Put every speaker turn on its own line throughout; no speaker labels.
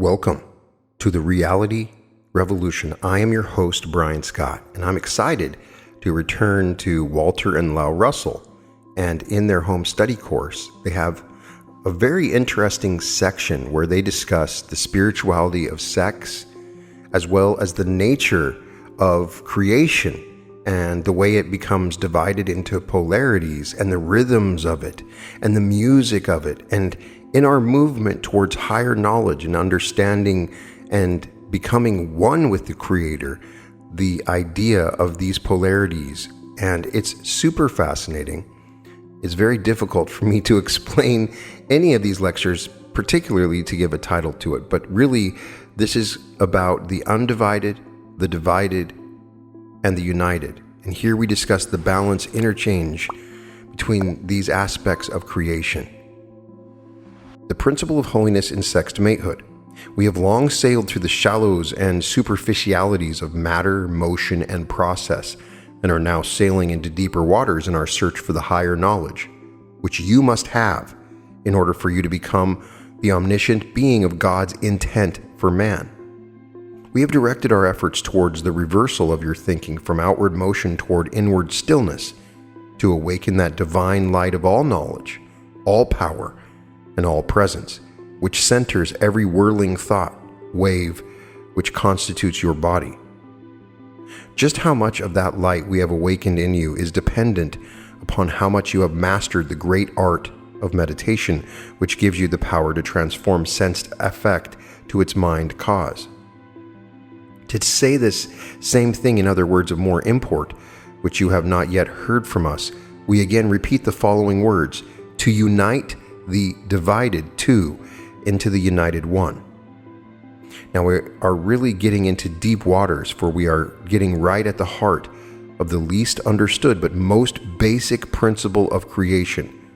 Welcome to the Reality Revolution. I am your host, Brian Scott, and I'm excited to return to Walter and Lau Russell. And in their home study course, they have a very interesting section where they discuss the spirituality of sex, as well as the nature of creation and the way it becomes divided into polarities and the rhythms of it and the music of it. And in our movement towards higher knowledge and understanding and becoming one with the Creator, the idea of these polarities, and it's super fascinating. It's very difficult for me to explain any of these lectures, particularly to give a title to it, but really this is about the undivided, the divided, and the united. And here we discuss the balance interchange between these aspects of creation. The principle of holiness in sexed matehood. We have long sailed through the shallows and superficialities of matter, motion, and process, and are now sailing into deeper waters in our search for the higher knowledge, which you must have in order for you to become the omniscient being of God's intent for man. We have directed our efforts towards the reversal of your thinking from outward motion toward inward stillness, to awaken that divine light of all knowledge, all power, and all presence, which centers every whirling thought, wave, which constitutes your body. Just how much of that light we have awakened in you is dependent upon how much you have mastered the great art of meditation, which gives you the power to transform sensed affect to its mind cause. To say this same thing in other words of more import, which you have not yet heard from us, we again repeat the following words: to unite the divided two into the united one. Now we are really getting into deep waters, for we are getting right at the heart of the least understood but most basic principle of creation,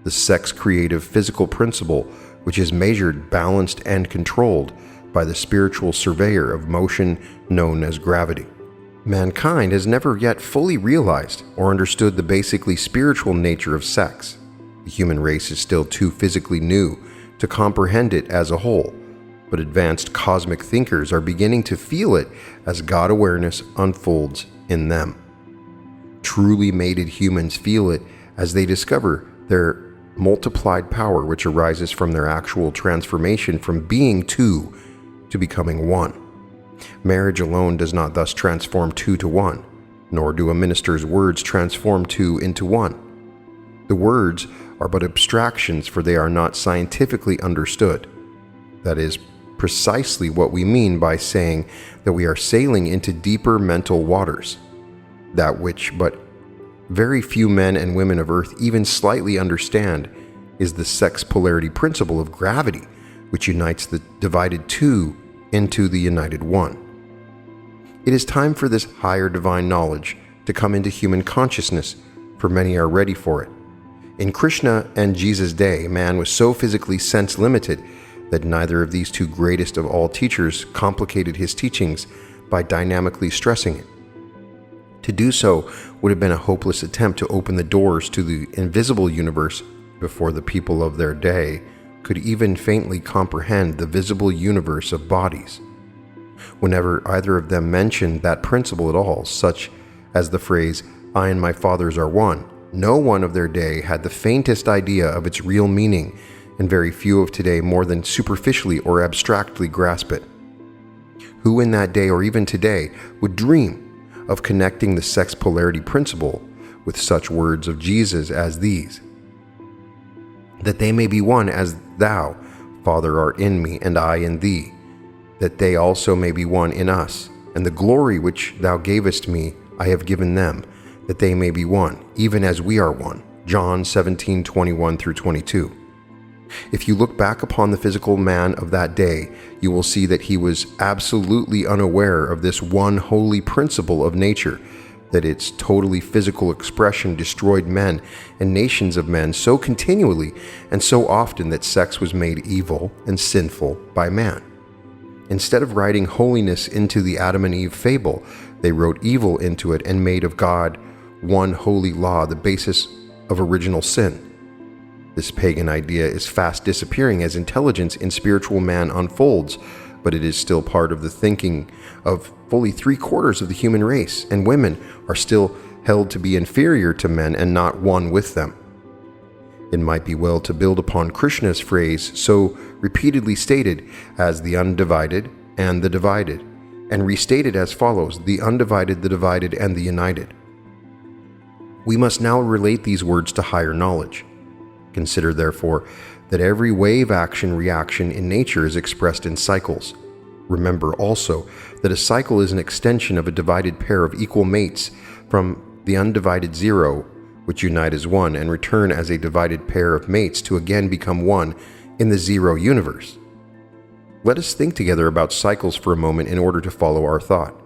the sex creative physical principle, which is measured, balanced, and controlled by the spiritual surveyor of motion known as gravity. Mankind has never yet fully realized or understood the basically spiritual nature of sex. The human race is still too physically new to comprehend it as a whole, but advanced cosmic thinkers are beginning to feel it as God awareness unfolds in them. Truly mated humans feel it as they discover their multiplied power, which arises from their actual transformation from being two to becoming one. Marriage alone does not thus transform two to one, nor do a minister's words transform two into one. The words are but abstractions, for they are not scientifically understood. That is precisely what we mean by saying that we are sailing into deeper mental waters, that which but very few men and women of earth even slightly understand is the sex polarity principle of gravity, which unites the divided two into the united one. It is time for this higher divine knowledge to come into human consciousness, for many are ready for it. In Krishna and Jesus' day, man was so physically sense-limited that neither of these two greatest of all teachers complicated his teachings by dynamically stressing it. To do so would have been a hopeless attempt to open the doors to the invisible universe before the people of their day could even faintly comprehend the visible universe of bodies. Whenever either of them mentioned that principle at all, such as the phrase, "I and my fathers are one," no one of their day had the faintest idea of its real meaning, and very few of today more than superficially or abstractly grasp it. Who in that day or even today would dream of connecting the sex polarity principle with such words of Jesus as these: that they may be one as thou, Father, art in me, and I in thee, that they also may be one in us, and the glory which thou gavest me I have given them, that they may be one, even as we are one. John 17:21 through 22. If you look back upon the physical man of that day, you will see that he was absolutely unaware of this one holy principle of nature, that its totally physical expression destroyed men and nations of men so continually and so often that sex was made evil and sinful by man. Instead of writing holiness into the Adam and Eve fable, they wrote evil into it and made of God one holy law, the basis of original sin. This pagan idea is fast disappearing as intelligence in spiritual man unfolds, but it is still part of the thinking of fully 3/4 of the human race, and women are still held to be inferior to men and not one with them. It might be well to build upon Krishna's phrase so repeatedly stated as the undivided and the divided, and restate it as follows: the undivided, the divided, and the united. We must now relate these words to higher knowledge. Consider, therefore, that every wave action-reaction in nature is expressed in cycles. Remember also that a cycle is an extension of a divided pair of equal mates from the undivided zero, which unite as one and return as a divided pair of mates to again become one in the zero universe. Let us think together about cycles for a moment in order to follow our thought.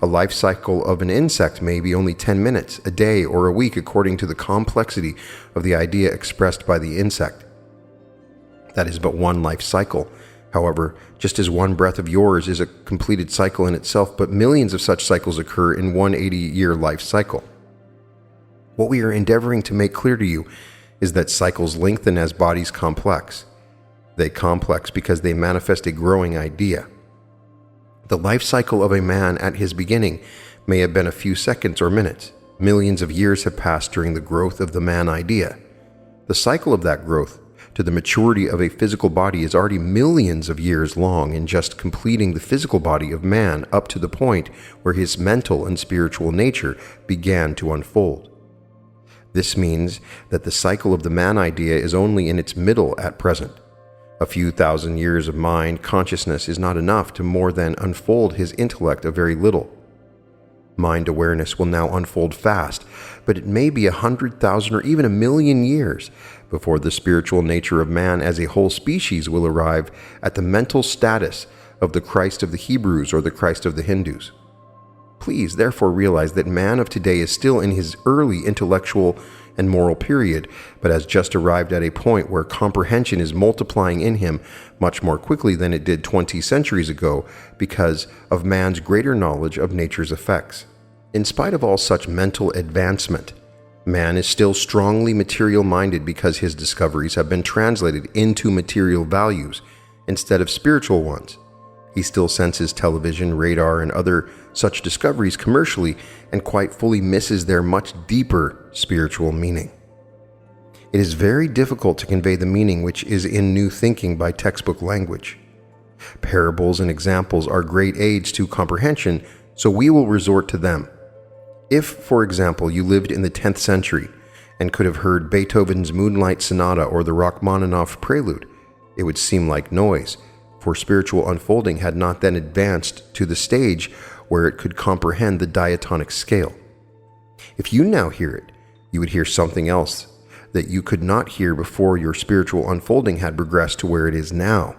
A life cycle of an insect may be only 10 minutes, a day, or a week according to the complexity of the idea expressed by the insect. That is but one life cycle. However, just as one breath of yours is a completed cycle in itself, but millions of such cycles occur in one 80-year life cycle. What we are endeavoring to make clear to you is that cycles lengthen as bodies complex. They complex because they manifest a growing idea. The life cycle of a man at his beginning may have been a few seconds or minutes. Millions of years have passed during the growth of the man idea. The cycle of that growth to the maturity of a physical body is already millions of years long in just completing the physical body of man up to the point where his mental and spiritual nature began to unfold. This means that the cycle of the man idea is only in its middle at present. A few thousand years of mind consciousness is not enough to more than unfold his intellect a very little. Mind awareness will now unfold fast, but it may be 100,000 or even 1,000,000 years before the spiritual nature of man as a whole species will arrive at the mental status of the Christ of the Hebrews or the Christ of the Hindus. Please therefore realize that man of today is still in his early intellectual and moral period, but has just arrived at a point where comprehension is multiplying in him much more quickly than it did 20 centuries ago because of man's greater knowledge of nature's effects. In spite of all such mental advancement, man is still strongly material-minded because his discoveries have been translated into material values instead of spiritual ones. He still senses television, radar, and other such discoveries commercially and quite fully misses their much deeper spiritual meaning. It is very difficult to convey the meaning which is in new thinking by textbook language. Parables and examples are great aids to comprehension, so we will resort to them. If, for example, you lived in the 10th century and could have heard Beethoven's Moonlight Sonata or the Rachmaninoff Prelude, it would seem like noise, for spiritual unfolding had not then advanced to the stage where it could comprehend the diatonic scale. If you now hear it, you would hear something else that you could not hear before your spiritual unfolding had progressed to where it is now.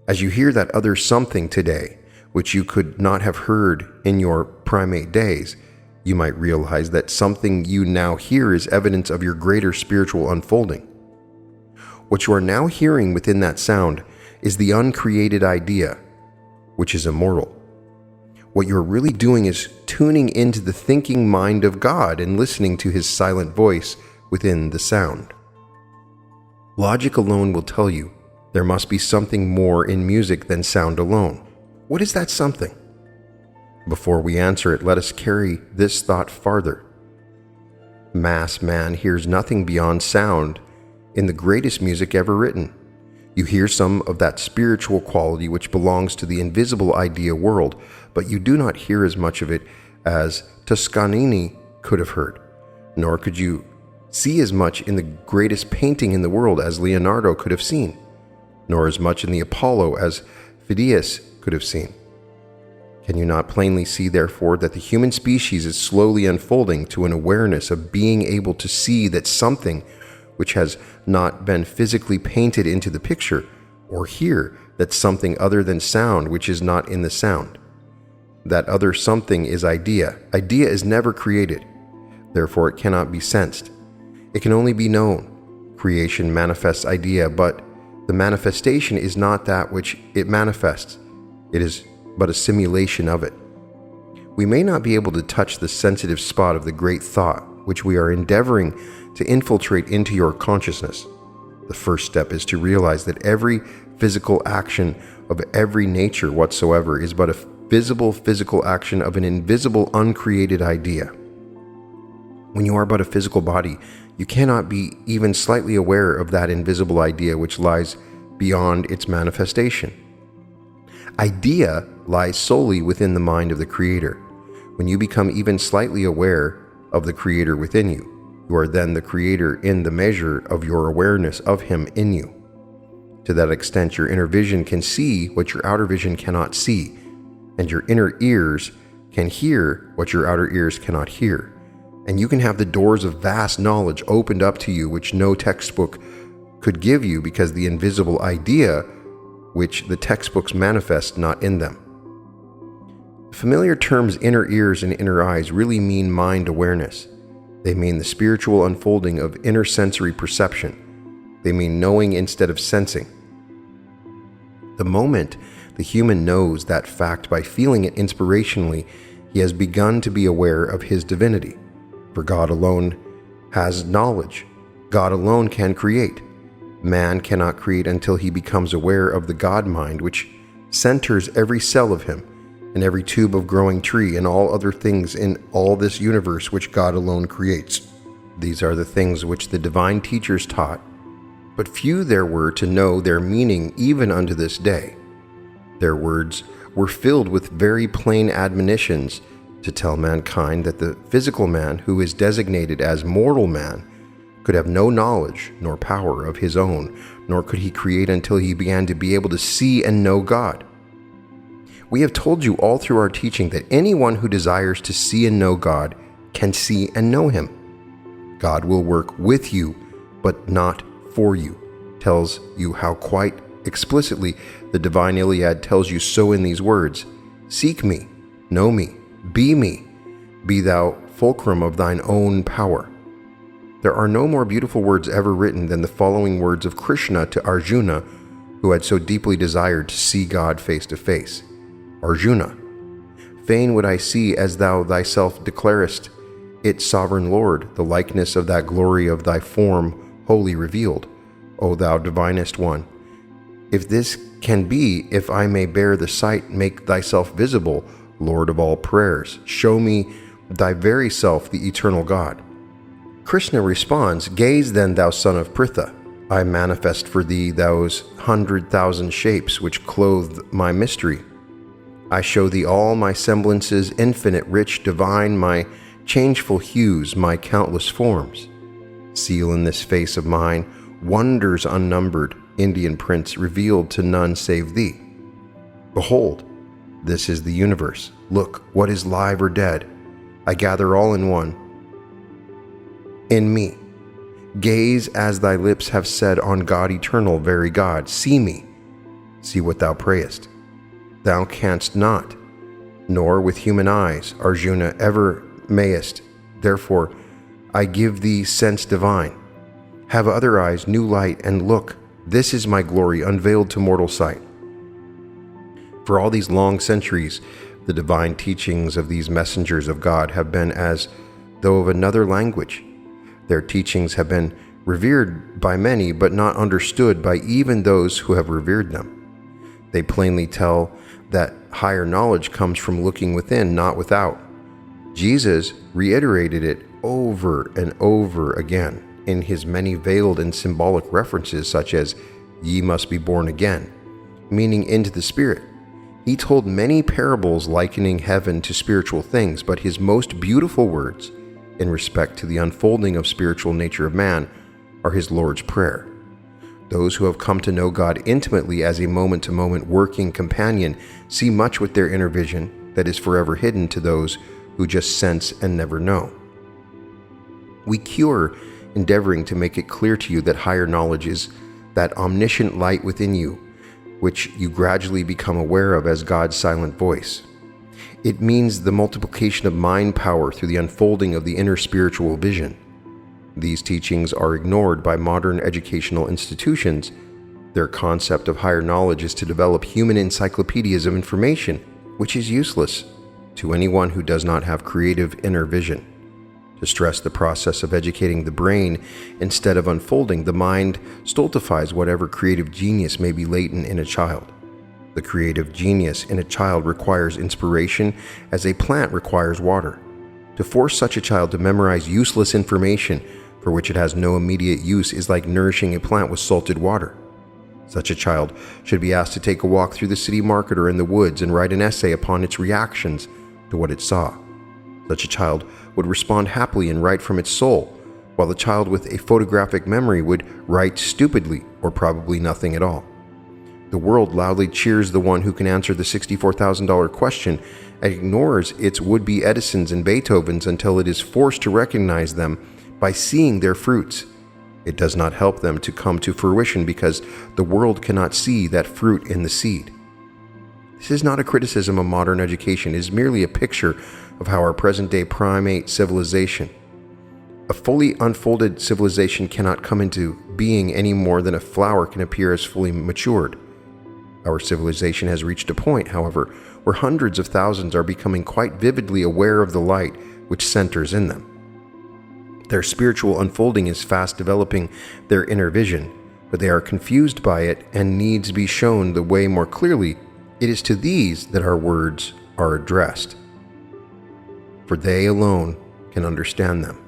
As you hear that other something today, which you could not have heard in your primate days, you might realize that something you now hear is evidence of your greater spiritual unfolding. What you are now hearing within that sound is the uncreated idea, which is immortal. What you're really doing is tuning into the thinking mind of God and listening to his silent voice within the sound. Logic alone will tell you there must be something more in music than sound alone. What is that something? Before we answer it, let us carry this thought farther. Mass man hears nothing beyond sound in the greatest music ever written. You hear some of that spiritual quality which belongs to the invisible idea world, but you do not hear as much of it as Toscanini could have heard, nor could you see as much in the greatest painting in the world as Leonardo could have seen, nor as much in the Apollo as Phidias could have seen. Can you not plainly see, therefore, that the human species is slowly unfolding to an awareness of being able to see that something which has not been physically painted into the picture, or hear that something other than sound which is not in the sound? That other something is idea. Idea is never created, therefore it cannot be sensed. It can only be known. Creation manifests idea, but the manifestation is not that which it manifests. It is but a simulation of it. We may not be able to touch the sensitive spot of the great thought which we are endeavoring to infiltrate into your consciousness. The first step is to realize that every physical action of every nature whatsoever is but a visible physical action of an invisible, uncreated idea. When you are but a physical body, you cannot be even slightly aware of that invisible idea which lies beyond its manifestation. Idea lies solely within the mind of the Creator. When you become even slightly aware of the Creator within you, you are then the Creator in the measure of your awareness of Him in you. To that extent, your inner vision can see what your outer vision cannot see, and your inner ears can hear what your outer ears cannot hear. And you can have the doors of vast knowledge opened up to you which no textbook could give you, because the invisible idea which the textbooks manifest not in them. The familiar terms inner ears and inner eyes really mean mind awareness. They mean the spiritual unfolding of inner sensory perception. They mean knowing instead of sensing. The moment the human knows that fact by feeling it inspirationally, he has begun to be aware of his divinity. For God alone has knowledge. God alone can create. Man cannot create until he becomes aware of the God mind, which centers every cell of him, and every tube of growing tree, and all other things in all this universe which God alone creates. These are the things which the divine teachers taught, but few there were to know their meaning even unto this day. Their words were filled with very plain admonitions to tell mankind that the physical man, who is designated as mortal man, could have no knowledge nor power of his own, nor could he create until he began to be able to see and know God. We have told you all through our teaching that anyone who desires to see and know God can see and know Him. God will work with you, but not for you, tells you how quite explicitly the divine Iliad tells you so in these words: seek me, know me, be thou fulcrum of thine own power. There are no more beautiful words ever written than the following words of Krishna to Arjuna, who had so deeply desired to see God face to face. Arjuna, fain would I see, as thou thyself declarest it, sovereign Lord, the likeness of that glory of thy form wholly revealed, O thou divinest one. If this can be, if I may bear the sight, make thyself visible, Lord of all prayers. Show me thy very self, the eternal God. Krishna responds, gaze then, thou son of Pritha. I manifest for thee those 100,000 shapes which clothe my mystery. I show thee all my semblances, infinite, rich, divine, my changeful hues, my countless forms. Seal in this face of mine wonders unnumbered, Indian prince, revealed to none save thee. Behold, this is the universe. Look, what is live or dead? I gather all in one. In me. Gaze as thy lips have said on God eternal, very God. See me. See what thou prayest. Thou canst not, nor with human eyes, Arjuna, ever mayest. Therefore, I give thee sense divine. Have other eyes, new light, and look. This is my glory, unveiled to mortal sight. For all these long centuries, the divine teachings of these messengers of God have been as though of another language. Their teachings have been revered by many, but not understood by even those who have revered them. They plainly tell that higher knowledge comes from looking within, not without. Jesus reiterated it over and over again in his many veiled and symbolic references, such as, ye must be born again, meaning into the Spirit. He told many parables likening heaven to spiritual things, but his most beautiful words in respect to the unfolding of spiritual nature of man are his Lord's Prayer. Those who have come to know God intimately as a moment-to-moment working companion see much with their inner vision that is forever hidden to those who just sense and never know. We cure endeavoring to make it clear to you that higher knowledge is that omniscient light within you, which you gradually become aware of as God's silent voice. It means the multiplication of mind power through the unfolding of the inner spiritual vision. These teachings are ignored by modern educational institutions. Their concept of higher knowledge is to develop human encyclopedias of information, which is useless to anyone who does not have creative inner vision. To stress the process of educating the brain instead of unfolding, the mind stultifies whatever creative genius may be latent in a child. The creative genius in a child requires inspiration as a plant requires water. To force such a child to memorize useless information for which it has no immediate use is like nourishing a plant with salted water. Such a child should be asked to take a walk through the city market or in the woods and write an essay upon its reactions to what it saw. Such a child would respond happily and write from its soul, while the child with a photographic memory would write stupidly or probably nothing at all. The world loudly cheers the one who can answer the $64,000 question and ignores its would-be Edisons and Beethovens until it is forced to recognize them by seeing their fruits. It does not help them to come to fruition because the world cannot see that fruit in the seed. This is not a criticism of modern education. It is merely a picture of how our present-day primate civilization. A fully unfolded civilization cannot come into being any more than a flower can appear as fully matured. Our civilization has reached a point, however, where hundreds of thousands are becoming quite vividly aware of the light which centers in them. Their spiritual unfolding is fast developing their inner vision, but they are confused by it and need to be shown the way more clearly. It is to these that our words are addressed, for they alone can understand them.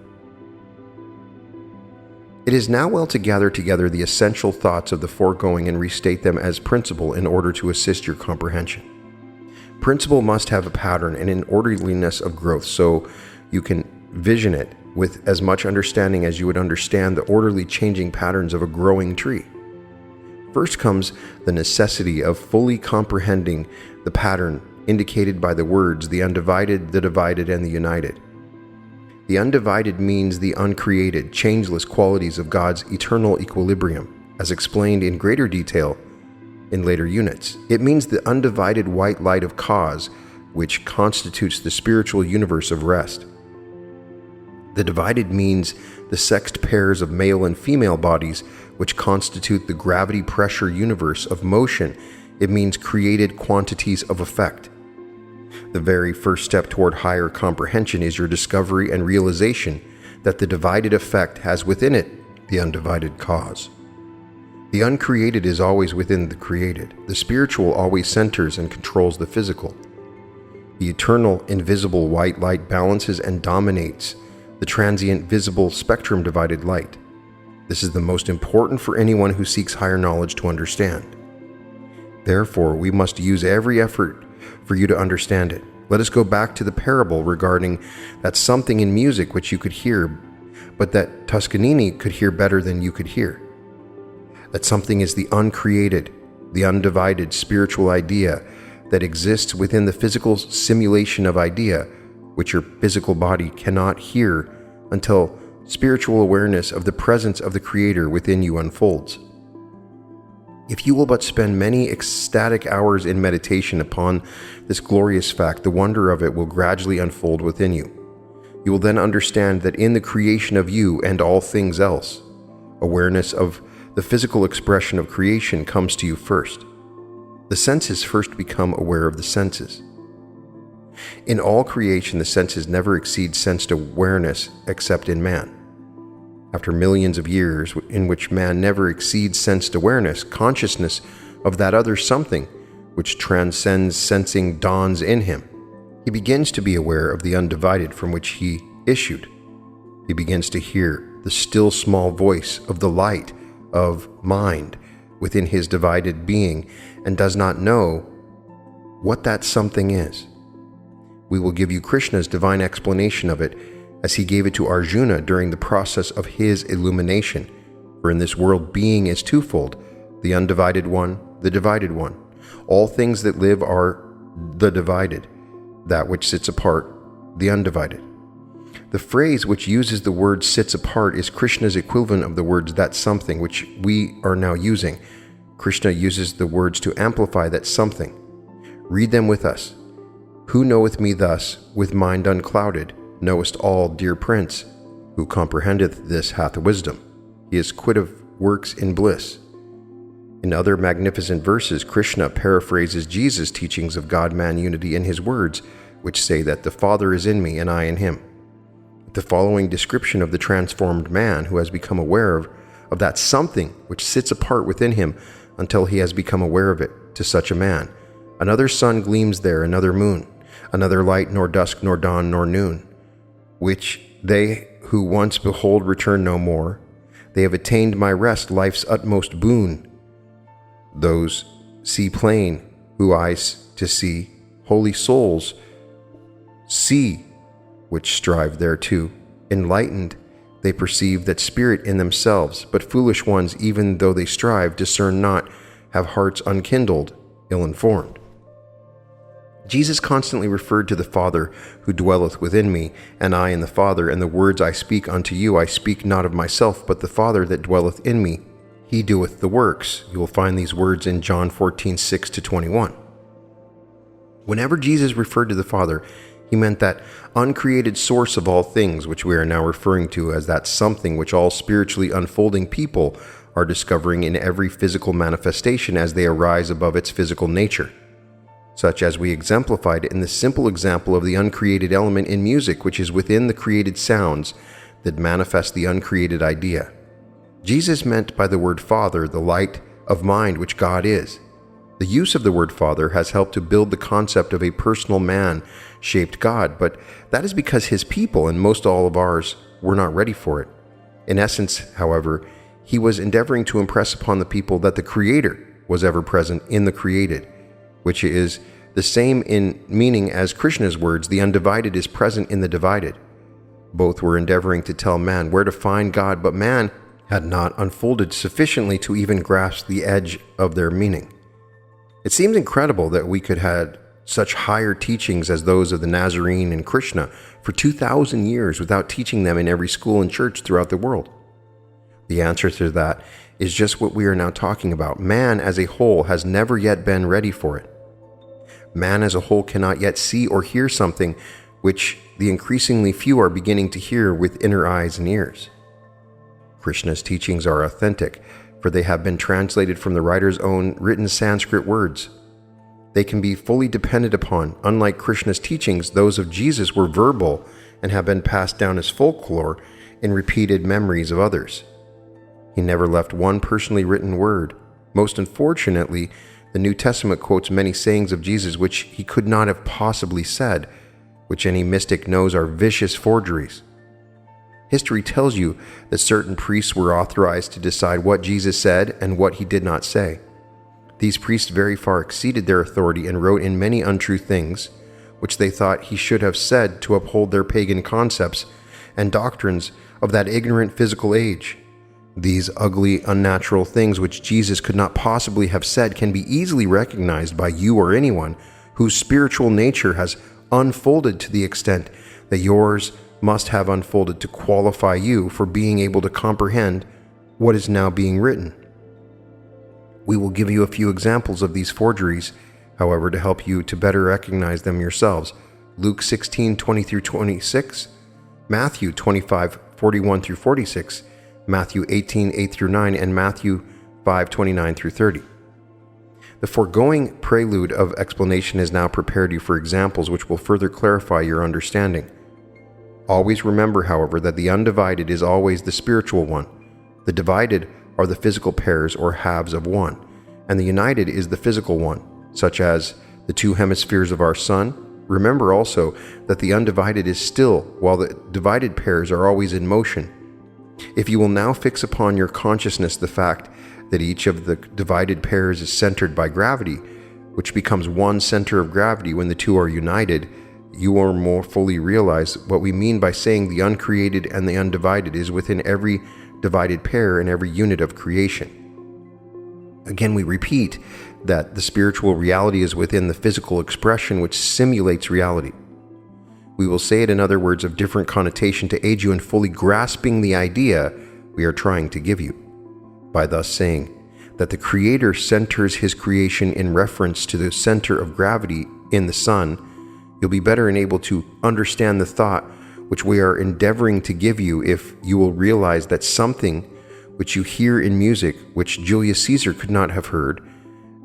It is now well to gather together the essential thoughts of the foregoing and restate them as principle in order to assist your comprehension. Principle must have a pattern and an orderliness of growth so you can vision it with as much understanding as you would understand the orderly changing patterns of a growing tree. First comes the necessity of fully comprehending the pattern indicated by the words the undivided, the divided, and the united. The undivided means the uncreated, changeless qualities of God's eternal equilibrium, as explained in greater detail in later units. It means the undivided white light of cause, which constitutes the spiritual universe of rest. The divided means the sexed pairs of male and female bodies, which constitute the gravity-pressure universe of motion. It means created quantities of effect. The very first step toward higher comprehension is your discovery and realization that the divided effect has within it the undivided cause. The uncreated is always within the created. The spiritual always centers and controls the physical. The eternal, invisible white light balances and dominates the transient, visible, spectrum-divided light. This is the most important for anyone who seeks higher knowledge to understand. Therefore, we must use every effort for you to understand it. Let us go back to the parable regarding that something in music which you could hear, but that Toscanini could hear better than you could hear. That something is the uncreated, the undivided spiritual idea that exists within the physical simulation of idea, which your physical body cannot hear until spiritual awareness of the presence of the Creator within you unfolds. If you will but spend many ecstatic hours in meditation upon this glorious fact, the wonder of it will gradually unfold within you. You will then understand that in the creation of you and all things else, awareness of the physical expression of creation comes to you first. The senses first become aware of the senses. In all creation, the senses never exceed sensed awareness except in man. After millions of years in which man never exceeds sensed awareness, consciousness of that other something which transcends sensing dawns in him. He begins to be aware of the undivided from which he issued. He begins to hear the still small voice of the light of mind within his divided being and does not know what that something is. We will give you Krishna's divine explanation of it as he gave it to Arjuna during the process of his illumination. For in this world, being is twofold, the undivided one, the divided one. All things that live are the divided, that which sits apart, the undivided. The phrase which uses the word sits apart is Krishna's equivalent of the words that something, which we are now using. Krishna uses the words to amplify that something. Read them with us. Who knoweth me thus, with mind unclouded, knowest all, dear prince. Who comprehendeth this hath wisdom. He is quit of works in bliss. In other magnificent verses, Krishna paraphrases Jesus' teachings of God-man unity in his words, which say that the Father is in me and I in him. the following description of the transformed man who has become aware of that something which sits apart within him until he has become aware of it. To such a man, another sun gleams there, another moon, another light, nor dusk, nor dawn, nor noon, which they who once behold return no more. They have attained my rest, life's utmost boon. Those see plain, who eyes to see, holy souls see, which strive thereto. Enlightened, they perceive that spirit in themselves, but foolish ones, even though they strive, discern not, have hearts unkindled, ill-informed. Jesus constantly referred to the Father who dwelleth within me, and I in the Father, and the words I speak unto you, I speak not of myself, but the Father that dwelleth in me, he doeth the works. You will find these words in John 14:6-21. Whenever Jesus referred to the Father, he meant that uncreated source of all things, which we are now referring to as that something which all spiritually unfolding people are discovering in every physical manifestation as they arise above its physical nature, such as we exemplified in the simple example of the uncreated element in music, which is within the created sounds that manifest the uncreated idea. Jesus meant by the word Father the light of mind which God is. The use of the word Father has helped to build the concept of a personal man-shaped God, but that is because his people, and most all of ours, were not ready for it. In essence, however, he was endeavoring to impress upon the people that the Creator was ever present in the created, which is the same in meaning as Krishna's words, the undivided is present in the divided. Both were endeavoring to tell man where to find God, but man had not unfolded sufficiently to even grasp the edge of their meaning. It seems incredible that we could have such higher teachings as those of the Nazarene and Krishna for 2,000 years without teaching them in every school and church throughout the world. The answer to that is just what we are now talking about. Man as a whole has never yet been ready for it. Man as a whole cannot yet see or hear something which the increasingly few are beginning to hear with inner eyes and ears. Krishna's teachings are authentic, for they have been translated from the writer's own written Sanskrit words. They can be fully depended upon. Unlike Krishna's teachings, those of Jesus were verbal and have been passed down as folklore in repeated memories of others. He never left one personally written word. Most unfortunately, the New Testament quotes many sayings of Jesus which he could not have possibly said, which any mystic knows are vicious forgeries. History tells you that certain priests were authorized to decide what Jesus said and what he did not say. These priests very far exceeded their authority and wrote in many untrue things, which they thought he should have said to uphold their pagan concepts and doctrines of that ignorant physical age. These ugly, unnatural things which Jesus could not possibly have said can be easily recognized by you or anyone whose spiritual nature has unfolded to the extent that yours must have unfolded to qualify you for being able to comprehend what is now being written. We will give you a few examples of these forgeries, however, to help you to better recognize them yourselves. Luke 16:20-26, Matthew 25:41-46, Matthew 18:8-9, and Matthew 5:29-30. The foregoing prelude of explanation has now prepared you for examples which will further clarify your understanding. Always remember, however, that the undivided is always the spiritual one. The divided are the physical pairs or halves of one, and the united is the physical one, such as the two hemispheres of our sun. Remember also that the undivided is still, while the divided pairs are always in motion. If you will now fix upon your consciousness the fact that each of the divided pairs is centered by gravity, which becomes one center of gravity when the two are united, you will more fully realize what we mean by saying the uncreated and the undivided is within every divided pair and every unit of creation. Again, we repeat that the spiritual reality is within the physical expression which simulates reality. We will say it in other words of different connotation to aid you in fully grasping the idea we are trying to give you, by thus saying that the Creator centers his creation in reference to the center of gravity in the sun. You'll be better enabled to understand the thought which we are endeavoring to give you if you will realize that something which you hear in music, which Julius Caesar could not have heard,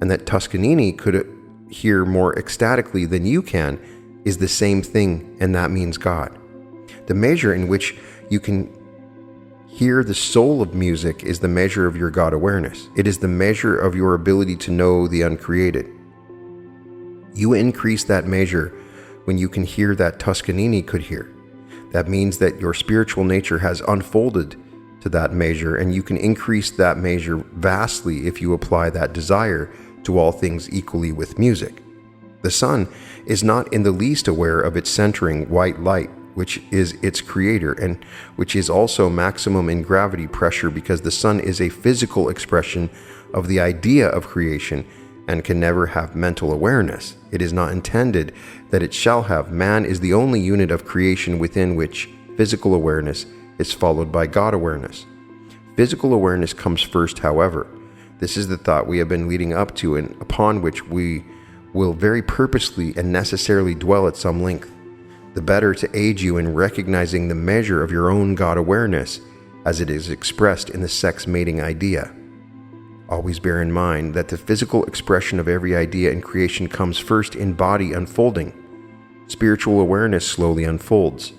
and that Toscanini could hear more ecstatically than you can, is the same thing, and that means God. The measure in which you can hear the soul of music is the measure of your God awareness. It is the measure of your ability to know the uncreated. You increase that measure when you can hear that Toscanini could hear. That means that your spiritual nature has unfolded to that measure, and you can increase that measure vastly if you apply that desire to all things equally with music. The sun is not in the least aware of its centering white light, which is its creator, and which is also maximum in gravity pressure, because the sun is a physical expression of the idea of creation and can never have mental awareness. It is not intended that it shall have. Man is the only unit of creation within which physical awareness is followed by God awareness. Physical awareness comes first, however. This is the thought we have been leading up to, and upon which we will very purposely and necessarily dwell at some length, the better to aid you in recognizing the measure of your own God awareness as it is expressed in the sex mating idea. Always bear in mind that the physical expression of every idea in creation comes first in body unfolding. Spiritual awareness slowly unfolds.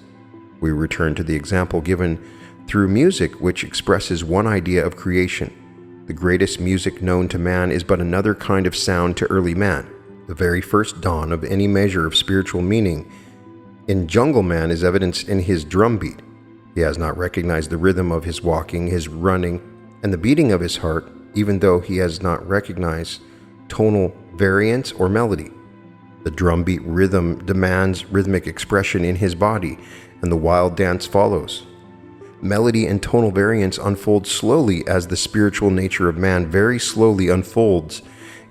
We return to the example given through music, which expresses one idea of creation. The greatest music known to man is but another kind of sound to early man. The very first dawn of any measure of spiritual meaning in jungle man is evidenced in his drum beat. He has not recognized the rhythm of his walking, his running, and the beating of his heart, even though he has not recognized tonal variance or melody. The drum beat rhythm demands rhythmic expression in his body, and the wild dance follows. Melody and tonal variance unfold slowly as the spiritual nature of man very slowly unfolds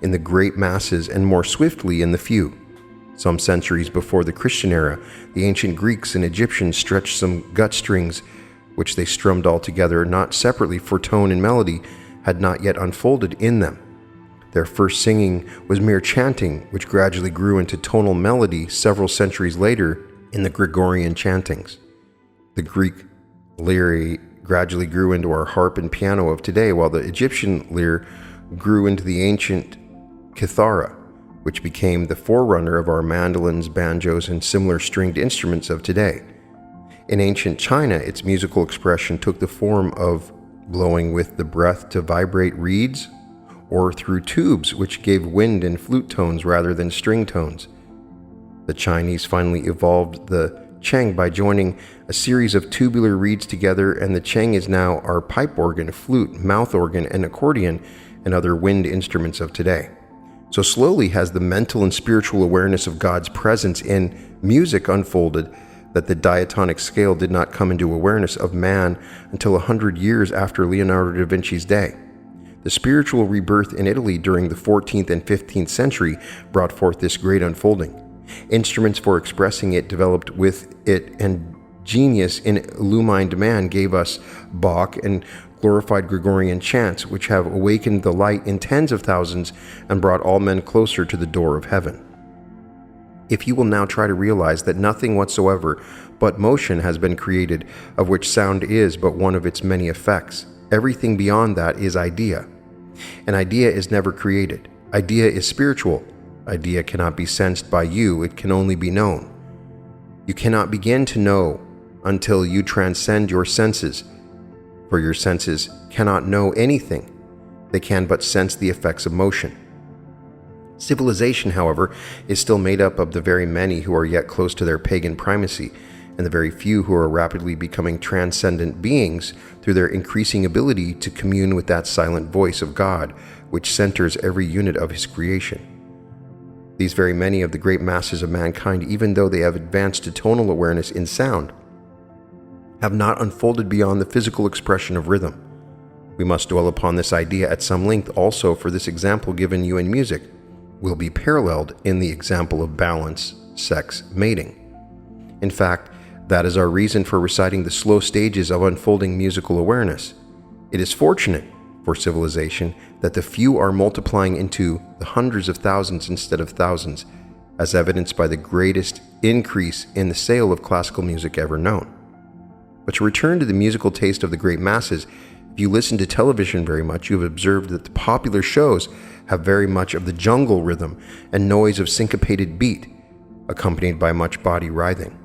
in the great masses and more swiftly in the few. Some centuries before the Christian era, the ancient Greeks and Egyptians stretched some gut strings, which they strummed all together, not separately, for tone and melody had not yet unfolded in them. Their first singing was mere chanting, which gradually grew into tonal melody several centuries later in the Gregorian chantings. The Greek lyre gradually grew into our harp and piano of today, while the Egyptian lyre grew into the ancient kithara, which became the forerunner of our mandolins, banjos, and similar stringed instruments of today. In ancient China, its musical expression took the form of blowing with the breath to vibrate reeds, or through tubes which gave wind and flute tones rather than string tones. The Chinese finally evolved the cheng by joining a series of tubular reeds together, and the cheng is now our pipe organ, flute, mouth organ, and accordion, and other wind instruments of today. So slowly has the mental and spiritual awareness of God's presence in music unfolded, that the diatonic scale did not come into awareness of man until 100 years after Leonardo da Vinci's day. The spiritual rebirth in Italy during the 14th and 15th century brought forth this great unfolding. Instruments for expressing it developed with it, and genius in illumined man gave us Bach and glorified Gregorian chants, which have awakened the light in tens of thousands and brought all men closer to the door of heaven. If you will now try to realize that nothing whatsoever but motion has been created, of which sound is but one of its many effects, everything beyond that is idea. An idea is never created. Idea is spiritual. Idea cannot be sensed by you, it can only be known. You cannot begin to know until you transcend your senses, for your senses cannot know anything. They can but sense the effects of motion. Civilization, however, is still made up of the very many who are yet close to their pagan primacy, and the very few who are rapidly becoming transcendent beings through their increasing ability to commune with that silent voice of God, which centers every unit of His creation. These very many of the great masses of mankind, even though they have advanced to tonal awareness in sound, have not unfolded beyond the physical expression of rhythm. We must dwell upon this idea at some length also, for this example given you in music will be paralleled in the example of balance, sex, mating. In fact, that is our reason for reciting the slow stages of unfolding musical awareness. It is fortunate for civilization that the few are multiplying into the hundreds of thousands instead of thousands, as evidenced by the greatest increase in the sale of classical music ever known. But to return to the musical taste of the great masses, if you listen to television very much, you have observed that the popular shows have very much of the jungle rhythm and noise of syncopated beat, accompanied by much body writhing.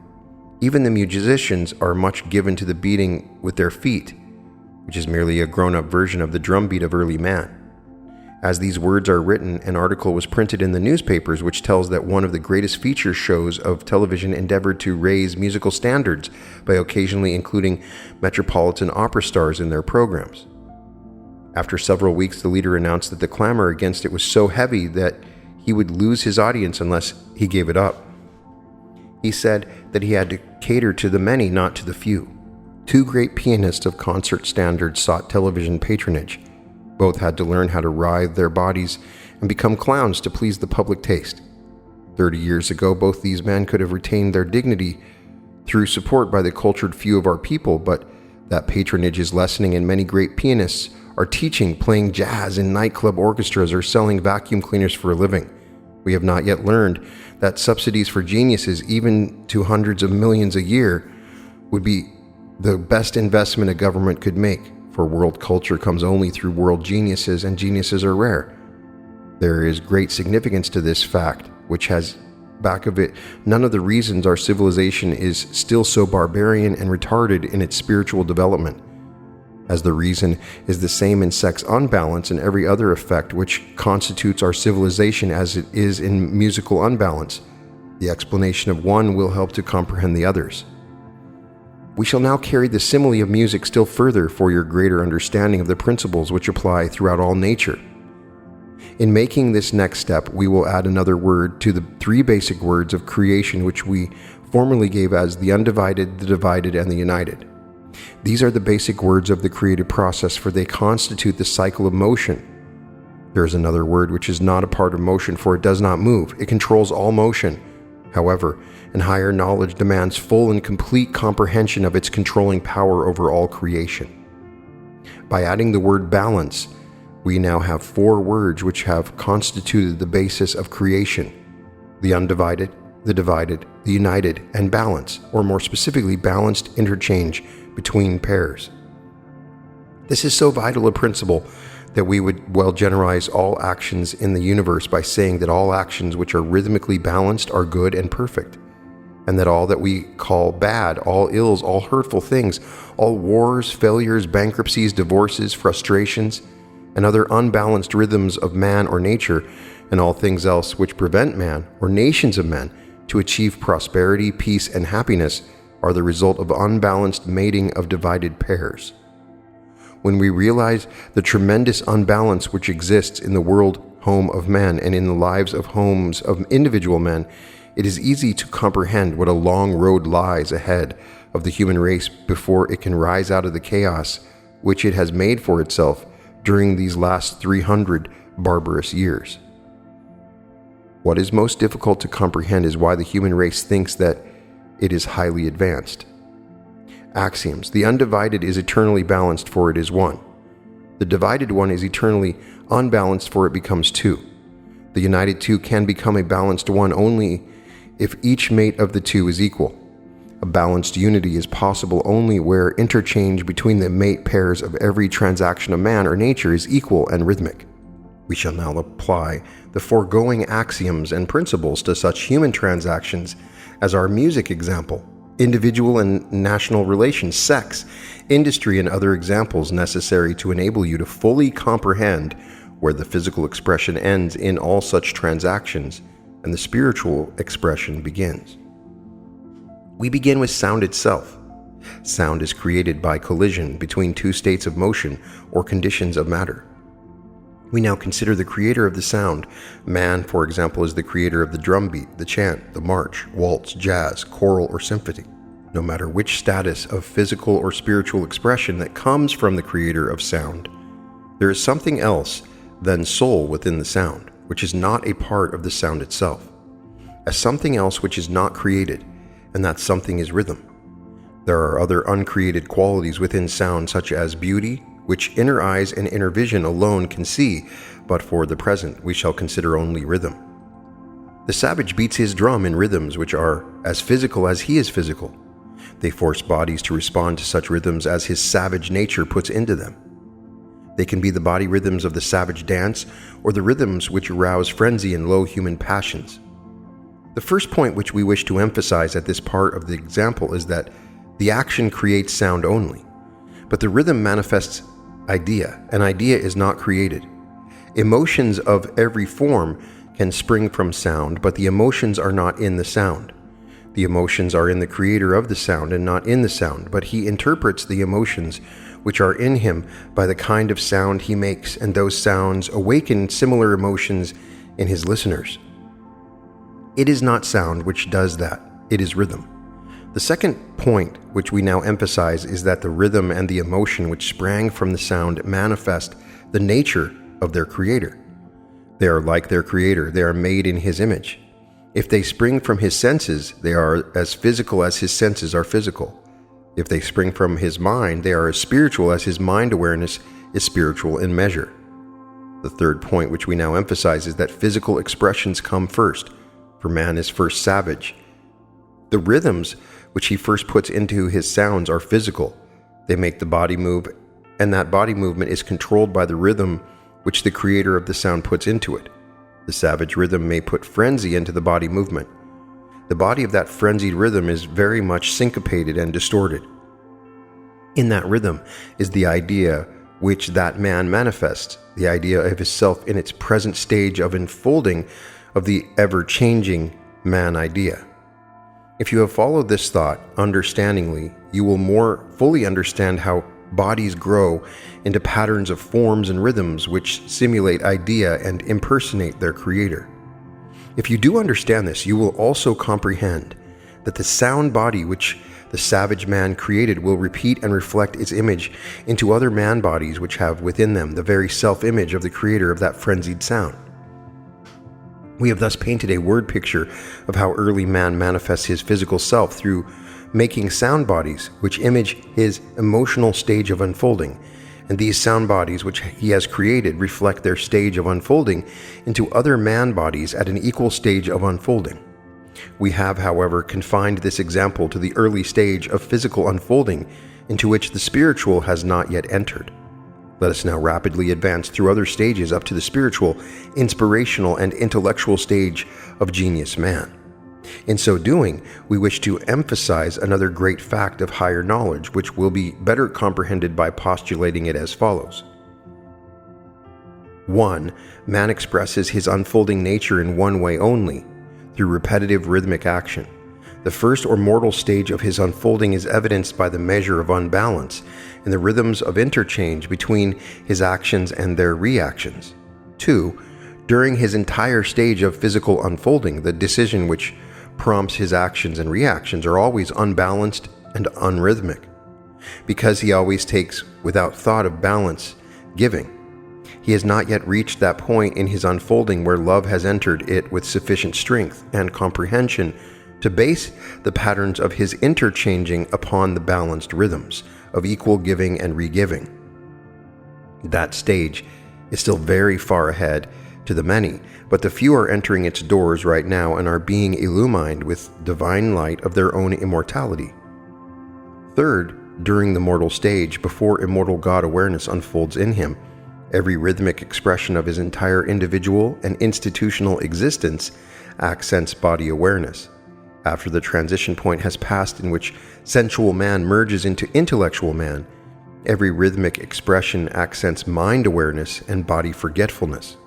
Even the musicians are much given to the beating with their feet, which is merely a grown-up version of the drum beat of early man. As these words are written, an article was printed in the newspapers which tells that one of the greatest feature shows of television endeavored to raise musical standards by occasionally including Metropolitan Opera stars in their programs. After several weeks, the leader announced that the clamor against it was so heavy that he would lose his audience unless he gave it up. He said that he had to cater to the many, not to the few. Two great pianists of concert standards sought television patronage. Both had to learn how to writhe their bodies and become clowns to please the public taste. 30 years ago, both these men could have retained their dignity through support by the cultured few of our people, but that patronage is lessening, and many great pianists are teaching, playing jazz in nightclub orchestras, or selling vacuum cleaners for a living. We have not yet learned that subsidies for geniuses, even to hundreds of millions a year, would be the best investment a government could make, for world culture comes only through world geniuses, and geniuses are rare. There is great significance to this fact, which has back of it none of the reasons our civilization is still so barbarian and retarded in its spiritual development, as the reason is the same in sex unbalance and every other effect which constitutes our civilization as it is in musical unbalance. The explanation of one will help to comprehend the others. We shall now carry the simile of music still further for your greater understanding of the principles which apply throughout all nature. In making this next step, we will add another word to the three basic words of creation which we formerly gave as the undivided, the divided, and the united. These are the basic words of the creative process, for they constitute the cycle of motion. There is another word which is not a part of motion, for it does not move. It controls all motion. However, and higher knowledge demands full and complete comprehension of its controlling power over all creation. By adding the word balance, we now have four words which have constituted the basis of creation: the undivided, the divided, the united, and balance, or more specifically, balanced interchange between pairs. This is so vital a principle that we would well generalize all actions in the universe by saying that all actions which are rhythmically balanced are good and perfect, and that all that we call bad, all ills, all hurtful things, all wars, failures, bankruptcies, divorces, frustrations, and other unbalanced rhythms of man or nature, and all things else which prevent man or nations of men to achieve prosperity, peace, and happiness, are the result of unbalanced mating of divided pairs. When we realize the tremendous unbalance which exists in the world home of man and in the lives of homes of individual men, it is easy to comprehend what a long road lies ahead of the human race before it can rise out of the chaos which it has made for itself during these last 300 barbarous years. What is most difficult to comprehend is why the human race thinks that it is highly advanced. Axioms. The undivided is eternally balanced, for it is one. The divided one is eternally unbalanced, for it becomes two. The united two can become a balanced one only if each mate of the two is equal. A balanced unity is possible only where interchange between the mate pairs of every transaction of man or nature is equal and rhythmic. We shall now apply the foregoing axioms and principles to such human transactions as our music example, individual and national relations, sex, industry, and other examples necessary to enable you to fully comprehend where the physical expression ends in all such transactions and the spiritual expression begins. We begin with sound itself. Sound is created by collision between two states of motion or conditions of matter. We now consider the creator of the sound. Man, for example, is the creator of the drum beat, the chant, the march, waltz, jazz, choral, or symphony. No matter which status of physical or spiritual expression that comes from the creator of sound, there is something else than soul within the sound, which is not a part of the sound itself, as something else which is not created, and that something is rhythm. There are other uncreated qualities within sound, such as beauty, which inner eyes and inner vision alone can see, but for the present we shall consider only rhythm. The savage beats his drum in rhythms which are as physical as he is physical. They force bodies to respond to such rhythms as his savage nature puts into them. They can be the body rhythms of the savage dance, or the rhythms which arouse frenzy and low human passions. The first point which we wish to emphasize at this part of the example is that the action creates sound only, but the rhythm manifests idea. An idea is not created. Emotions of every form can spring from sound, but the emotions are not in the sound. The emotions are in the creator of the sound and not in the sound, but he interprets the emotions which are in him by the kind of sound he makes, and those sounds awaken similar emotions in his listeners. It is not sound which does that, it is rhythm. The second point which we now emphasize is that the rhythm and the emotion which sprang from the sound manifest the nature of their creator. They are like their creator, they are made in his image. If they spring from his senses, they are as physical as his senses are physical. If they spring from his mind, they are as spiritual as his mind awareness is spiritual in measure. The third point which we now emphasize is that physical expressions come first, for man is first savage. The rhythms which he first puts into his sounds are physical. They make the body move, and that body movement is controlled by the rhythm which the creator of the sound puts into it. The savage rhythm may put frenzy into the body movement. The body of that frenzied rhythm is very much syncopated and distorted. In that rhythm is the idea which that man manifests, the idea of his self in its present stage of unfolding of the ever-changing man idea. If you have followed this thought understandingly, you will more fully understand how bodies grow into patterns of forms and rhythms which simulate idea and impersonate their creator. If you do understand this, you will also comprehend that the sound body which the savage man created will repeat and reflect its image into other man bodies which have within them the very self-image of the creator of that frenzied sound. We have thus painted a word picture of how early man manifests his physical self through making sound bodies which image his emotional stage of unfolding, and these sound bodies which he has created reflect their stage of unfolding into other man bodies at an equal stage of unfolding. We have, however, confined this example to the early stage of physical unfolding into which the spiritual has not yet entered. Let us now rapidly advance through other stages up to the spiritual, inspirational, and intellectual stage of genius man. In so doing, we wish to emphasize another great fact of higher knowledge, which will be better comprehended by postulating it as follows. 1. Man expresses his unfolding nature in one way only, through repetitive rhythmic action. The first or mortal stage of his unfolding is evidenced by the measure of unbalance in the rhythms of interchange between his actions and their reactions. 2. During his entire stage of physical unfolding, the decision which prompts his actions and reactions are always unbalanced and unrhythmic, because he always takes without thought of balance, giving. He has not yet reached that point in his unfolding where love has entered it with sufficient strength and comprehension to base the patterns of his interchanging upon the balanced rhythms of equal giving and re-giving. That stage is still very far ahead to the many, but the few are entering its doors right now and are being illumined with divine light of their own immortality. Third, during the mortal stage, before immortal God awareness unfolds in him, every rhythmic expression of his entire individual and institutional existence accents body awareness. After the transition point has passed in which sensual man merges into intellectual man, every rhythmic expression accents mind awareness and body forgetfulness.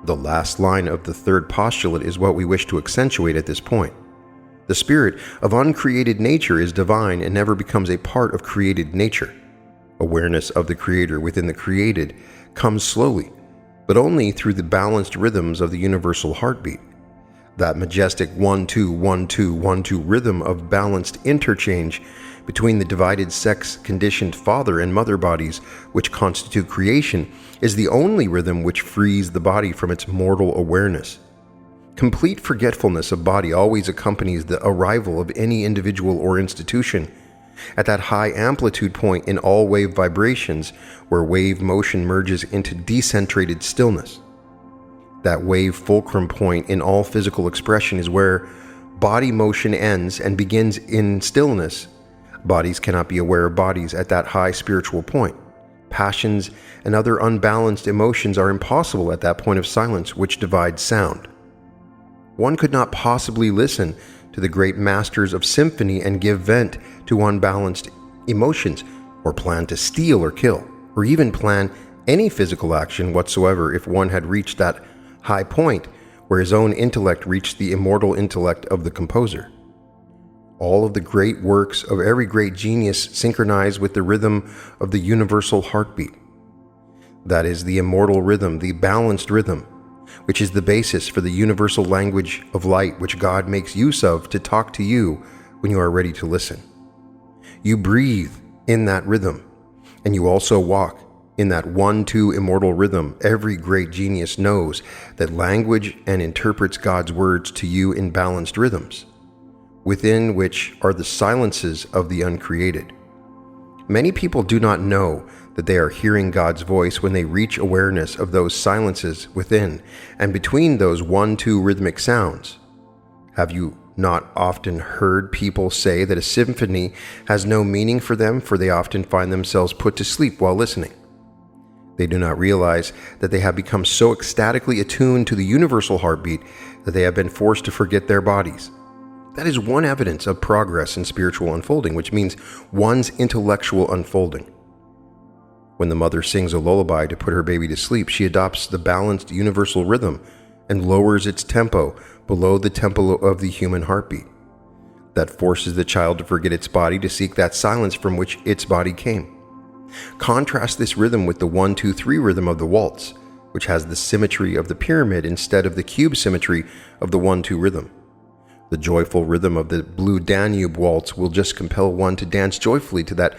The last line of the third postulate is what we wish to accentuate at this point. The spirit of uncreated nature is divine and never becomes a part of created nature. Awareness of the creator within the created comes slowly, but only through the balanced rhythms of the universal heartbeat. That majestic 1-2-1-2-1-2 rhythm of balanced interchange between the divided sex-conditioned father and mother bodies which constitute creation is the only rhythm which frees the body from its mortal awareness. Complete forgetfulness of body always accompanies the arrival of any individual or institution at that high amplitude point in all wave vibrations where wave motion merges into decentrated stillness. That wave fulcrum point in all physical expression is where body motion ends and begins in stillness. Bodies cannot be aware of bodies at that high spiritual point. Passions and other unbalanced emotions are impossible at that point of silence which divides sound. One could not possibly listen to the great masters of symphony and give vent to unbalanced emotions, or plan to steal or kill, or even plan any physical action whatsoever if one had reached that high point where his own intellect reached the immortal intellect of the composer. All of the great works of every great genius synchronize with the rhythm of the universal heartbeat. That is the immortal rhythm, the balanced rhythm, which is the basis for the universal language of light which God makes use of to talk to you when you are ready to listen. You breathe in that rhythm, and you also walk in that 1-2 immortal rhythm. Every great genius knows that language and interprets God's words to you in balanced rhythms, within which are the silences of the uncreated. Many people do not know that they are hearing God's voice when they reach awareness of those silences within and between those 1-2 rhythmic sounds. Have you not often heard people say that a symphony has no meaning for them, for they often find themselves put to sleep while listening? They do not realize that they have become so ecstatically attuned to the universal heartbeat that they have been forced to forget their bodies. That is one evidence of progress in spiritual unfolding, which means one's intellectual unfolding. When the mother sings a lullaby to put her baby to sleep, she adopts the balanced universal rhythm and lowers its tempo below the tempo of the human heartbeat. That forces the child to forget its body to seek that silence from which its body came. Contrast this rhythm with the 1-2-3 rhythm of the waltz, which has the symmetry of the pyramid instead of the cube symmetry of the 1-2 rhythm. The joyful rhythm of the Blue Danube waltz will just compel one to dance joyfully to that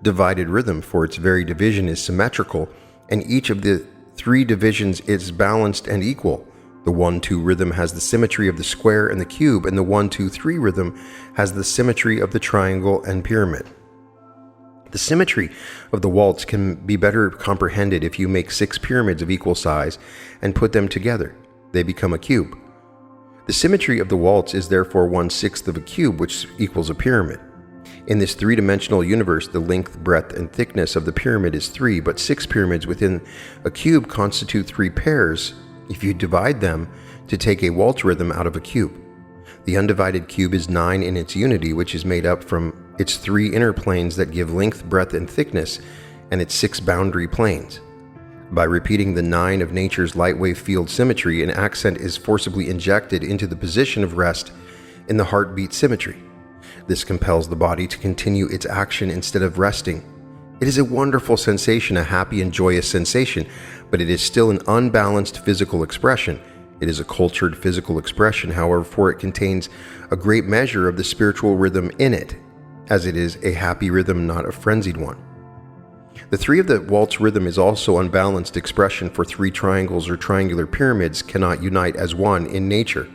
divided rhythm, for its very division is symmetrical, and each of the 3 divisions is balanced and equal. The 1-2 rhythm has the symmetry of the square and the cube, and the 1-2-3 rhythm has the symmetry of the triangle and pyramid. The symmetry of the waltz can be better comprehended if you make 6 pyramids of equal size and put them together. They become a cube. The symmetry of the waltz is therefore 1/6 of a cube, which equals a pyramid. In this 3-dimensional universe, the length, breadth, and thickness of the pyramid is 3, but 6 pyramids within a cube constitute 3 pairs if you divide them to take a waltz rhythm out of a cube. The undivided cube is 9 in its unity, which is made up from its 3 inner planes that give length, breadth, and thickness, and its 6 boundary planes. By repeating the 9 of nature's light wave field symmetry, an accent is forcibly injected into the position of rest in the heartbeat symmetry. This compels the body to continue its action instead of resting. It is a wonderful sensation, a happy and joyous sensation, but it is still an unbalanced physical expression. It is a cultured physical expression, however, for it contains a great measure of the spiritual rhythm in it, as it is a happy rhythm, not a frenzied one. The 3 of the waltz rhythm is also unbalanced expression, for 3 triangles or triangular pyramids cannot unite as one in nature.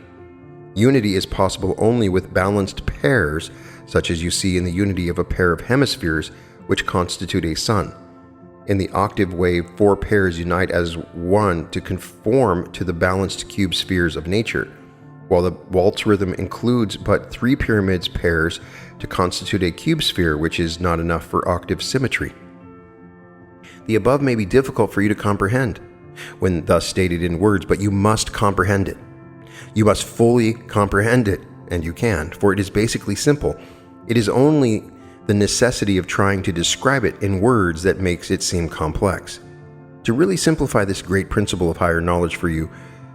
Unity is possible only with balanced pairs, such as you see in the unity of a pair of hemispheres, which constitute a sun. In the octave wave, 4 pairs unite as one to conform to the balanced cube spheres of nature, while the waltz rhythm includes but 3 pyramids pairs to constitute a cube sphere, which is not enough for octave symmetry. The above may be difficult for you to comprehend when thus stated in words, but you must comprehend it. You must fully comprehend it, and you can, for it is basically simple. It is only the necessity of trying to describe it in words that makes it seem complex. To really simplify this great principle of higher knowledge for you,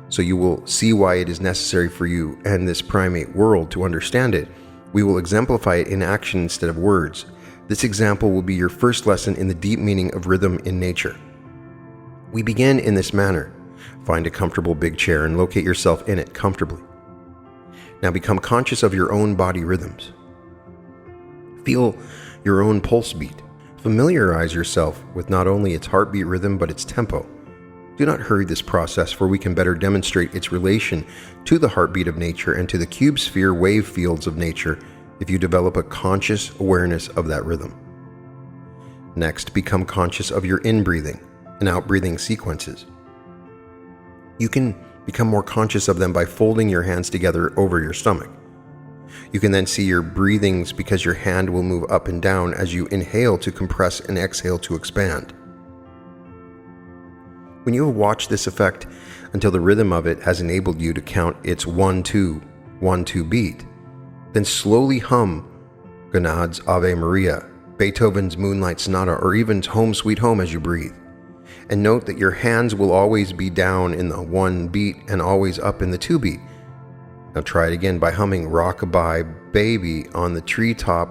so you will see why it is necessary for you and this primate world to understand it, we will exemplify it in action instead of words. This example will be your first lesson in the deep meaning of rhythm in nature. We begin in this manner. Find a comfortable big chair and locate yourself in it comfortably. Now become conscious of your own body rhythms. Feel your own pulse beat. Familiarize yourself with not only its heartbeat rhythm but its tempo. Do not hurry this process, for we can better demonstrate its relation to the heartbeat of nature and to the cube sphere wave fields of nature if you develop a conscious awareness of that rhythm. Next, become conscious of your in-breathing and out-breathing sequences. You can become more conscious of them by folding your hands together over your stomach. You can then see your breathings because your hand will move up and down as you inhale to compress and exhale to expand. When you have watched this effect until the rhythm of it has enabled you to count its 1-2, 1-2 beat, then slowly hum Gounod's Ave Maria, Beethoven's Moonlight Sonata, or even Home Sweet Home as you breathe. And note that your hands will always be down in the 1 beat and always up in the 2 beat. Now try it again by humming Rockabye Baby on the treetop,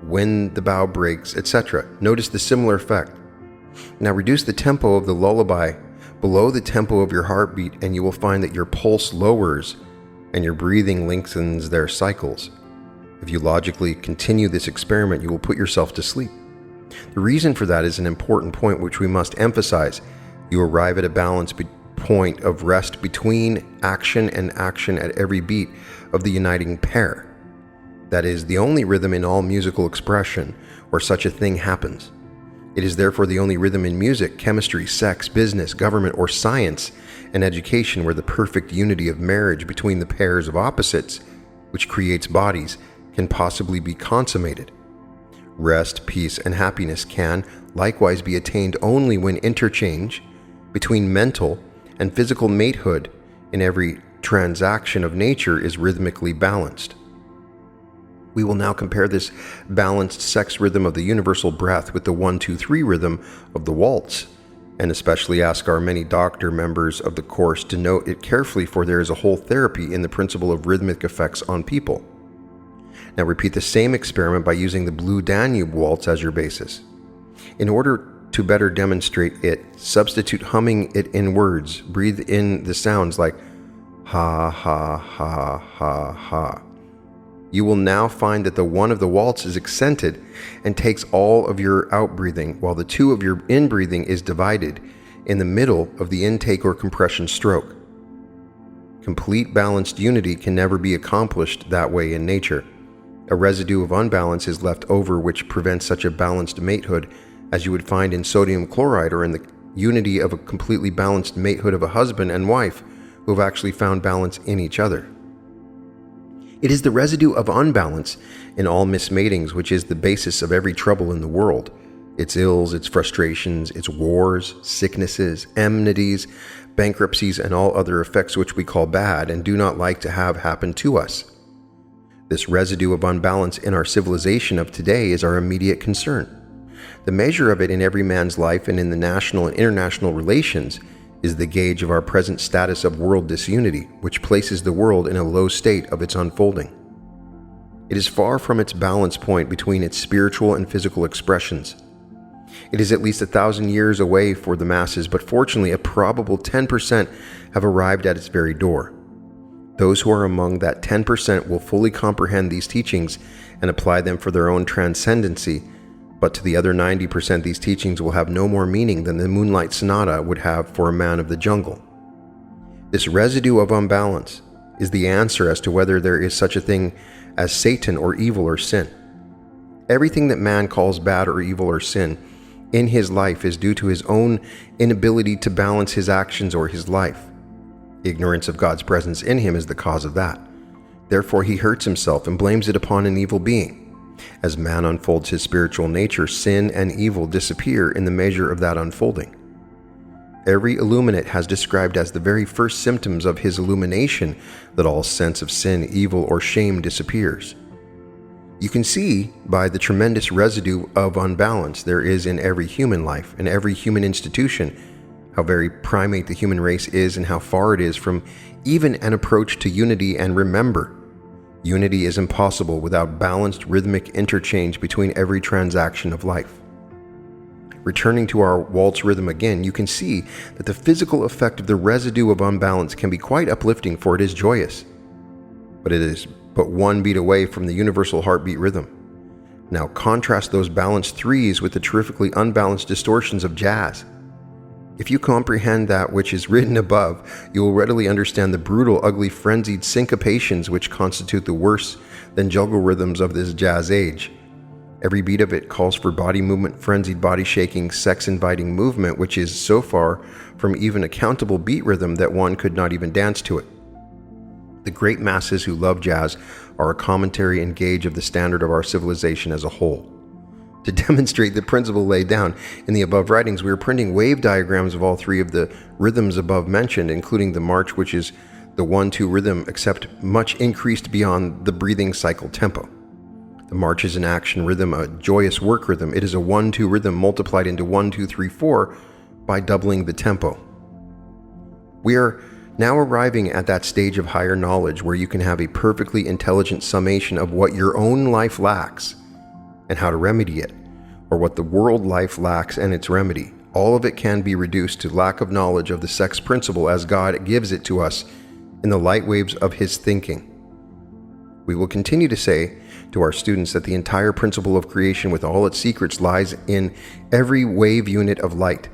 When the Bough Breaks, etc. Notice the similar effect. Now reduce the tempo of the lullaby below the tempo of your heartbeat, and you will find that your pulse lowers and your breathing lengthens their cycles. If you logically continue this experiment, you will put yourself to sleep. The reason for that is an important point which we must emphasize. You arrive at a balance point of rest between action and action at every beat of the uniting pair. That is the only rhythm in all musical expression where such a thing happens. It is therefore the only rhythm in music, chemistry, sex, business, government, or science and education where the perfect unity of marriage between the pairs of opposites, which creates bodies, can possibly be consummated. Rest, peace, and happiness can likewise be attained only when interchange between mental and physical matehood in every transaction of nature is rhythmically balanced. We will now compare this balanced sex rhythm of the universal breath with the 1-2-3 rhythm of the waltz, and especially ask our many doctor members of the course to note it carefully, for there is a whole therapy in the principle of rhythmic effects on people. Now repeat the same experiment by using the Blue Danube waltz as your basis. In order to better demonstrate it, substitute humming it in words. Breathe in the sounds like ha, ha, ha, ha, ha. You will now find that the 1 of the waltz is accented and takes all of your outbreathing, while the 2 of your inbreathing is divided in the middle of the intake or compression stroke. Complete balanced unity can never be accomplished that way in nature. A residue of unbalance is left over which prevents such a balanced matehood as you would find in sodium chloride, or in the unity of a completely balanced matehood of a husband and wife who have actually found balance in each other. It is the residue of unbalance in all mismatings which is the basis of every trouble in the world. Its ills, its frustrations, its wars, sicknesses, enmities, bankruptcies, and all other effects which we call bad and do not like to have happen to us. This residue of unbalance in our civilization of today is our immediate concern. The measure of it in every man's life and in the national and international relations is the gauge of our present status of world disunity, which places the world in a low state of its unfolding. It is far from its balance point between its spiritual and physical expressions. It is at least 1,000 years away for the masses, but fortunately a probable 10% have arrived at its very door. Those who are among that 10% will fully comprehend these teachings and apply them for their own transcendency, but to the other 90% these teachings will have no more meaning than the Moonlight Sonata would have for a man of the jungle. This residue of unbalance is the answer as to whether there is such a thing as Satan or evil or sin. Everything that man calls bad or evil or sin in his life is due to his own inability to balance his actions or his life. Ignorance of God's presence in him is the cause of that. Therefore he hurts himself and blames it upon an evil being. As man unfolds his spiritual nature, sin and evil disappear in the measure of that unfolding. Every illuminate has described as the very first symptoms of his illumination that all sense of sin, evil, or shame disappears. You can see by the tremendous residue of unbalance there is in every human life and every human institution how very primate the human race is and how far it is from even an approach to unity. And remember, unity is impossible without balanced rhythmic interchange between every transaction of life. Returning to our waltz rhythm again, you can see that the physical effect of the residue of unbalance can be quite uplifting, for it is joyous. But it is but 1 beat away from the universal heartbeat rhythm. Now contrast those balanced threes with the terrifically unbalanced distortions of jazz. If you comprehend that which is written above, you will readily understand the brutal, ugly, frenzied syncopations which constitute the worse than juggle rhythms of this jazz age. Every beat of it calls for body movement, frenzied body shaking, sex-inviting movement, which is so far from even a countable beat rhythm that one could not even dance to it. The great masses who love jazz are a commentary and gauge of the standard of our civilization as a whole. To demonstrate the principle laid down in the above writings, we are printing wave diagrams of all three of the rhythms above mentioned, including the march, which is the 1-2 rhythm, except much increased beyond the breathing cycle tempo. The march is an action rhythm, a joyous work rhythm. It is a 1-2 rhythm multiplied into 1-2-3-4 by doubling the tempo. We are now arriving at that stage of higher knowledge where you can have a perfectly intelligent summation of what your own life lacks and how to remedy it, or what the world life lacks and its remedy. All of it can be reduced to lack of knowledge of the sex principle as God gives it to us in the light waves of His thinking. We will continue to say to our students that the entire principle of creation with all its secrets lies in every wave unit of light.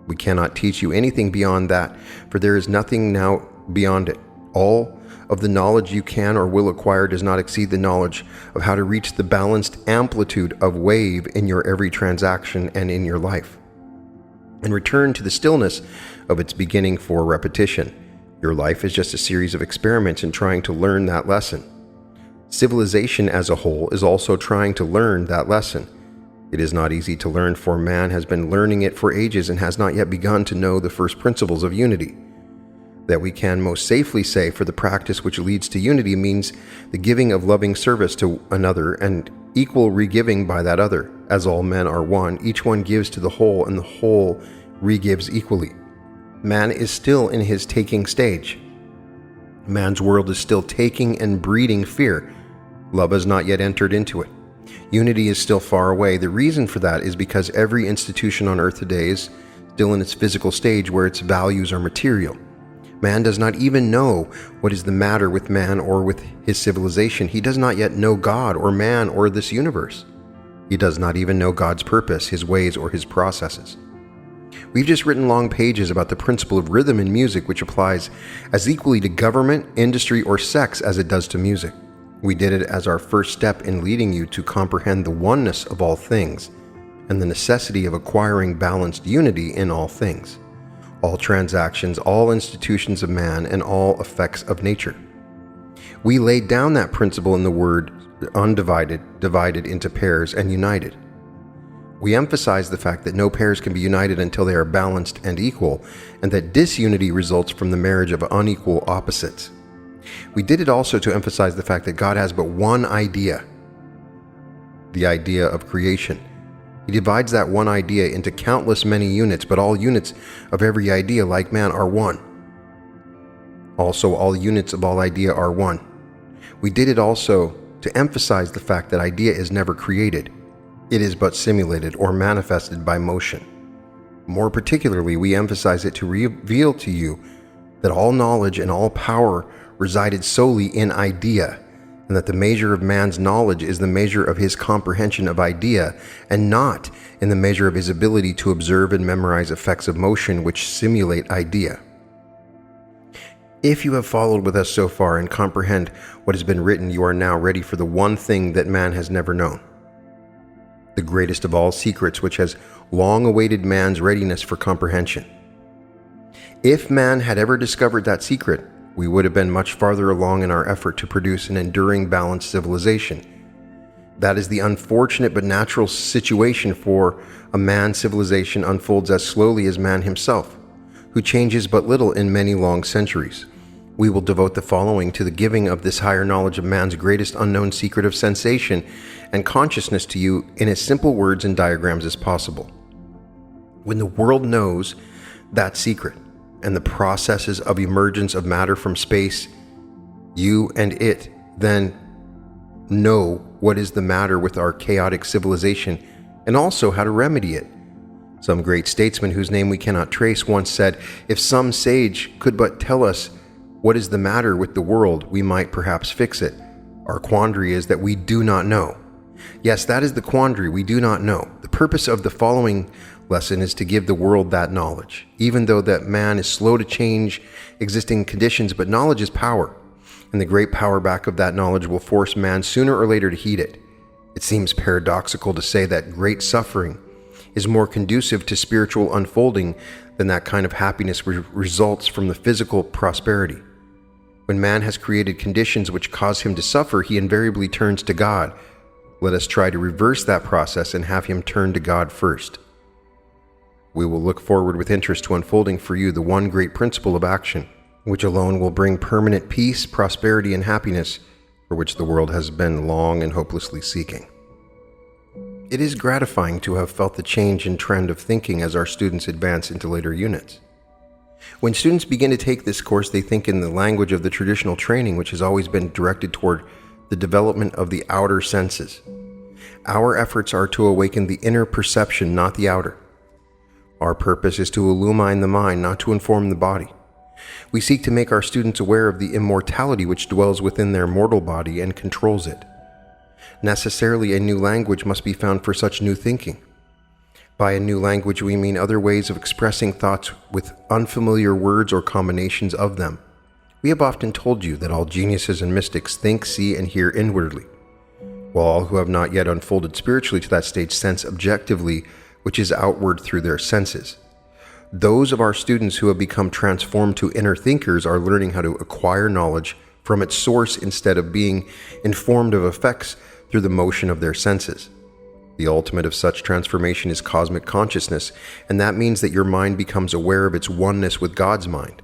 We cannot teach you anything beyond that, for there is nothing now beyond it. All of the knowledge you can or will acquire does not exceed the knowledge of how to reach the balanced amplitude of wave in your every transaction and in your life, and return to the stillness of its beginning for repetition. Your life is just a series of experiments in trying to learn that lesson. Civilization as a whole is also trying to learn that lesson. It is not easy to learn, for man has been learning it for ages and has not yet begun to know the first principles of unity. That we can most safely say, for the practice which leads to unity means the giving of loving service to another and equal regiving by that other. As all men are one, each one gives to the whole and the whole regives equally. Man is still in his taking stage. Man's world is still taking and breeding fear. Love has not yet entered into it. Unity is still far away. The reason for that is because every institution on earth today is still in its physical stage where its values are material. Man does not even know what is the matter with man or with his civilization. He does not yet know God or man or this universe. He does not even know God's purpose, His ways, or His processes. We've just written long pages about the principle of rhythm in music, which applies as equally to government, industry, or sex as it does to music. We did it as our first step in leading you to comprehend the oneness of all things and the necessity of acquiring balanced unity in all things, all transactions, all institutions of man, and all effects of nature. We laid down that principle in the word undivided, divided into pairs, and united. We emphasize the fact that no pairs can be united until they are balanced and equal, and that disunity results from the marriage of unequal opposites. We did it also to emphasize the fact that God has but one idea, the idea of creation. He divides that one idea into countless many units, but all units of every idea, like man, are one. Also, all units of all idea are one. We did it also to emphasize the fact that idea is never created. It is but simulated or manifested by motion. More particularly, we emphasize it to reveal to you that all knowledge and all power resided solely in idea, and that the measure of man's knowledge is the measure of his comprehension of idea, and not in the measure of his ability to observe and memorize effects of motion which simulate idea. If you have followed with us so far and comprehend what has been written, you are now ready for the one thing that man has never known, the greatest of all secrets, which has long awaited man's readiness for comprehension. If man had ever discovered that secret, we would have been much farther along in our effort to produce an enduring, balanced civilization. That is the unfortunate but natural situation, for a man's civilization unfolds as slowly as man himself, who changes but little in many long centuries. We will devote the following to the giving of this higher knowledge of man's greatest unknown secret of sensation and consciousness to you in as simple words and diagrams as possible. When the world knows that secret and the processes of emergence of matter from space, you and it then know what is the matter with our chaotic civilization and also how to remedy it. Some great statesman whose name we cannot trace once said, "If some sage could but tell us what is the matter with the world, we might perhaps fix it. Our quandary is that we do not know." Yes, that is the quandary. We do not know. The purpose of the following lesson is to give the world that knowledge, even though that man is slow to change existing conditions, but knowledge is power, and the great power back of that knowledge will force man sooner or later to heed it. It seems paradoxical to say that great suffering is more conducive to spiritual unfolding than that kind of happiness which results from the physical prosperity. When man has created conditions which cause him to suffer, he invariably turns to God, Let us try to reverse that process and have him turn to God first. We will look forward with interest to unfolding for you the one great principle of action, which alone will bring permanent peace, prosperity, and happiness for which the world has been long and hopelessly seeking. It is gratifying to have felt the change in trend of thinking as our students advance into later units. When students begin to take this course, they think in the language of the traditional training, which has always been directed toward the development of the outer senses. Our efforts are to awaken the inner perception, not the outer. Our purpose is to illumine the mind, not to inform the body. We seek to make our students aware of the immortality which dwells within their mortal body and controls it. Necessarily, a new language must be found for such new thinking. By a new language, we mean other ways of expressing thoughts with unfamiliar words or combinations of them. We have often told you that all geniuses and mystics think, see, and hear inwardly, while all who have not yet unfolded spiritually to that stage sense objectively, which is outward through their senses. Those of our students who have become transformed to inner thinkers are learning how to acquire knowledge from its source instead of being informed of effects through the motion of their senses. The ultimate of such transformation is cosmic consciousness, and that means that your mind becomes aware of its oneness with God's mind.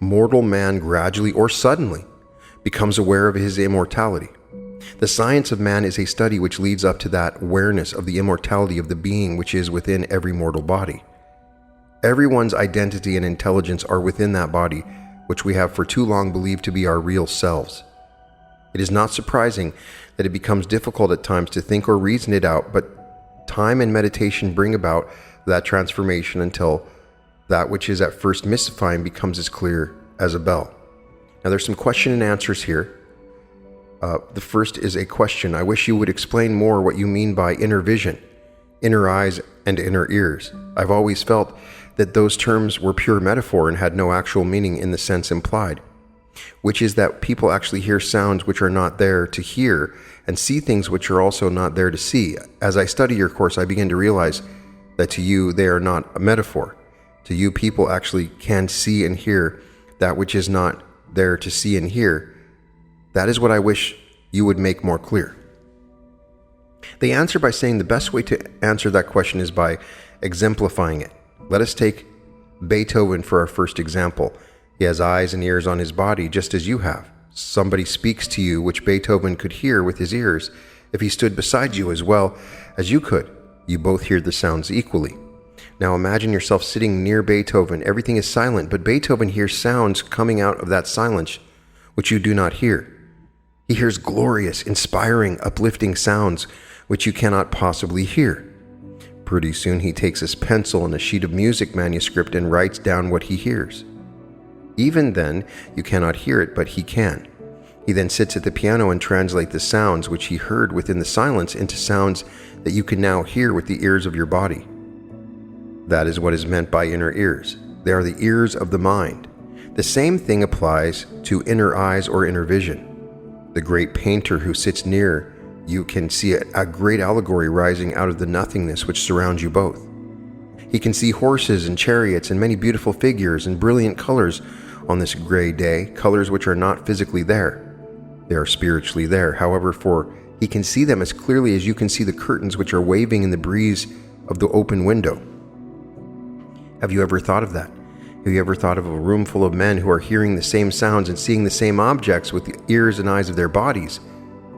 Mortal man gradually or suddenly becomes aware of his immortality. The science of man is a study which leads up to that awareness of the immortality of the being which is within every mortal body. Everyone's identity and intelligence are within that body, which we have for too long believed to be our real selves. It is not surprising that it becomes difficult at times to think or reason it out, but time and meditation bring about that transformation until that which is at first mystifying becomes as clear as a bell. Now there's some question and answers here. The first is a question. I wish you would explain more what you mean by inner vision, inner eyes, and inner ears. I've always felt that those terms were pure metaphor and had no actual meaning in the sense implied, which is that people actually hear sounds which are not there to hear and see things which are also not there to see. As I study your course, I begin to realize that to you they are not a metaphor. To you, people actually can see and hear that which is not there to see and hear. That is what I wish you would make more clear. They answer by saying the best way to answer that question is by exemplifying it. Let us take Beethoven for our first example. He has eyes and ears on his body just as you have. Somebody speaks to you which Beethoven could hear with his ears if he stood beside you as well as you could. You both hear the sounds equally. Now imagine yourself sitting near Beethoven. Everything is silent, but Beethoven hears sounds coming out of that silence which you do not hear. He hears glorious, inspiring, uplifting sounds which you cannot possibly hear. Pretty soon he takes his pencil and a sheet of music manuscript and writes down what he hears. Even then, you cannot hear it, but he can. He then sits at the piano and translates the sounds which he heard within the silence into sounds that you can now hear with the ears of your body. That is what is meant by inner ears. They are the ears of the mind. The same thing applies to inner eyes or inner vision. The great painter who sits near you can see a great allegory rising out of the nothingness which surrounds you both. He can see horses and chariots and many beautiful figures and brilliant colors on this gray day, colors which are not physically there. They are spiritually there, however, for he can see them as clearly as you can see the curtains which are waving in the breeze of the open window. Have you ever thought of that? Have you ever thought of a room full of men who are hearing the same sounds and seeing the same objects with the ears and eyes of their bodies?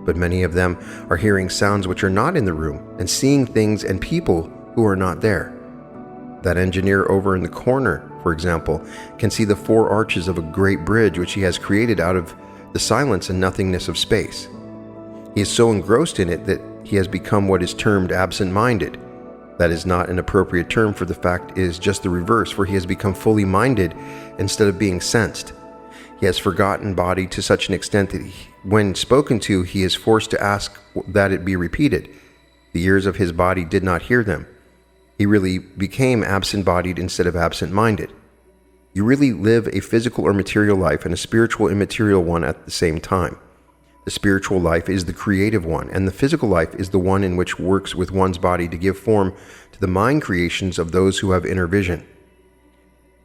But many of them are hearing sounds which are not in the room and seeing things and people who are not there. That engineer over in the corner, for example, can see the four arches of a great bridge which he has created out of the silence and nothingness of space. He is so engrossed in it that he has become what is termed absent-minded. That is not an appropriate term, for the fact is just the reverse, for he has become fully minded instead of being sensed. He has forgotten body to such an extent that when spoken to, he is forced to ask that it be repeated. The ears of his body did not hear them. He really became absent-bodied instead of absent-minded. You really live a physical or material life and a spiritual immaterial one at the same time. The spiritual life is the creative one, and the physical life is the one in which works with one's body to give form to the mind creations of those who have inner vision.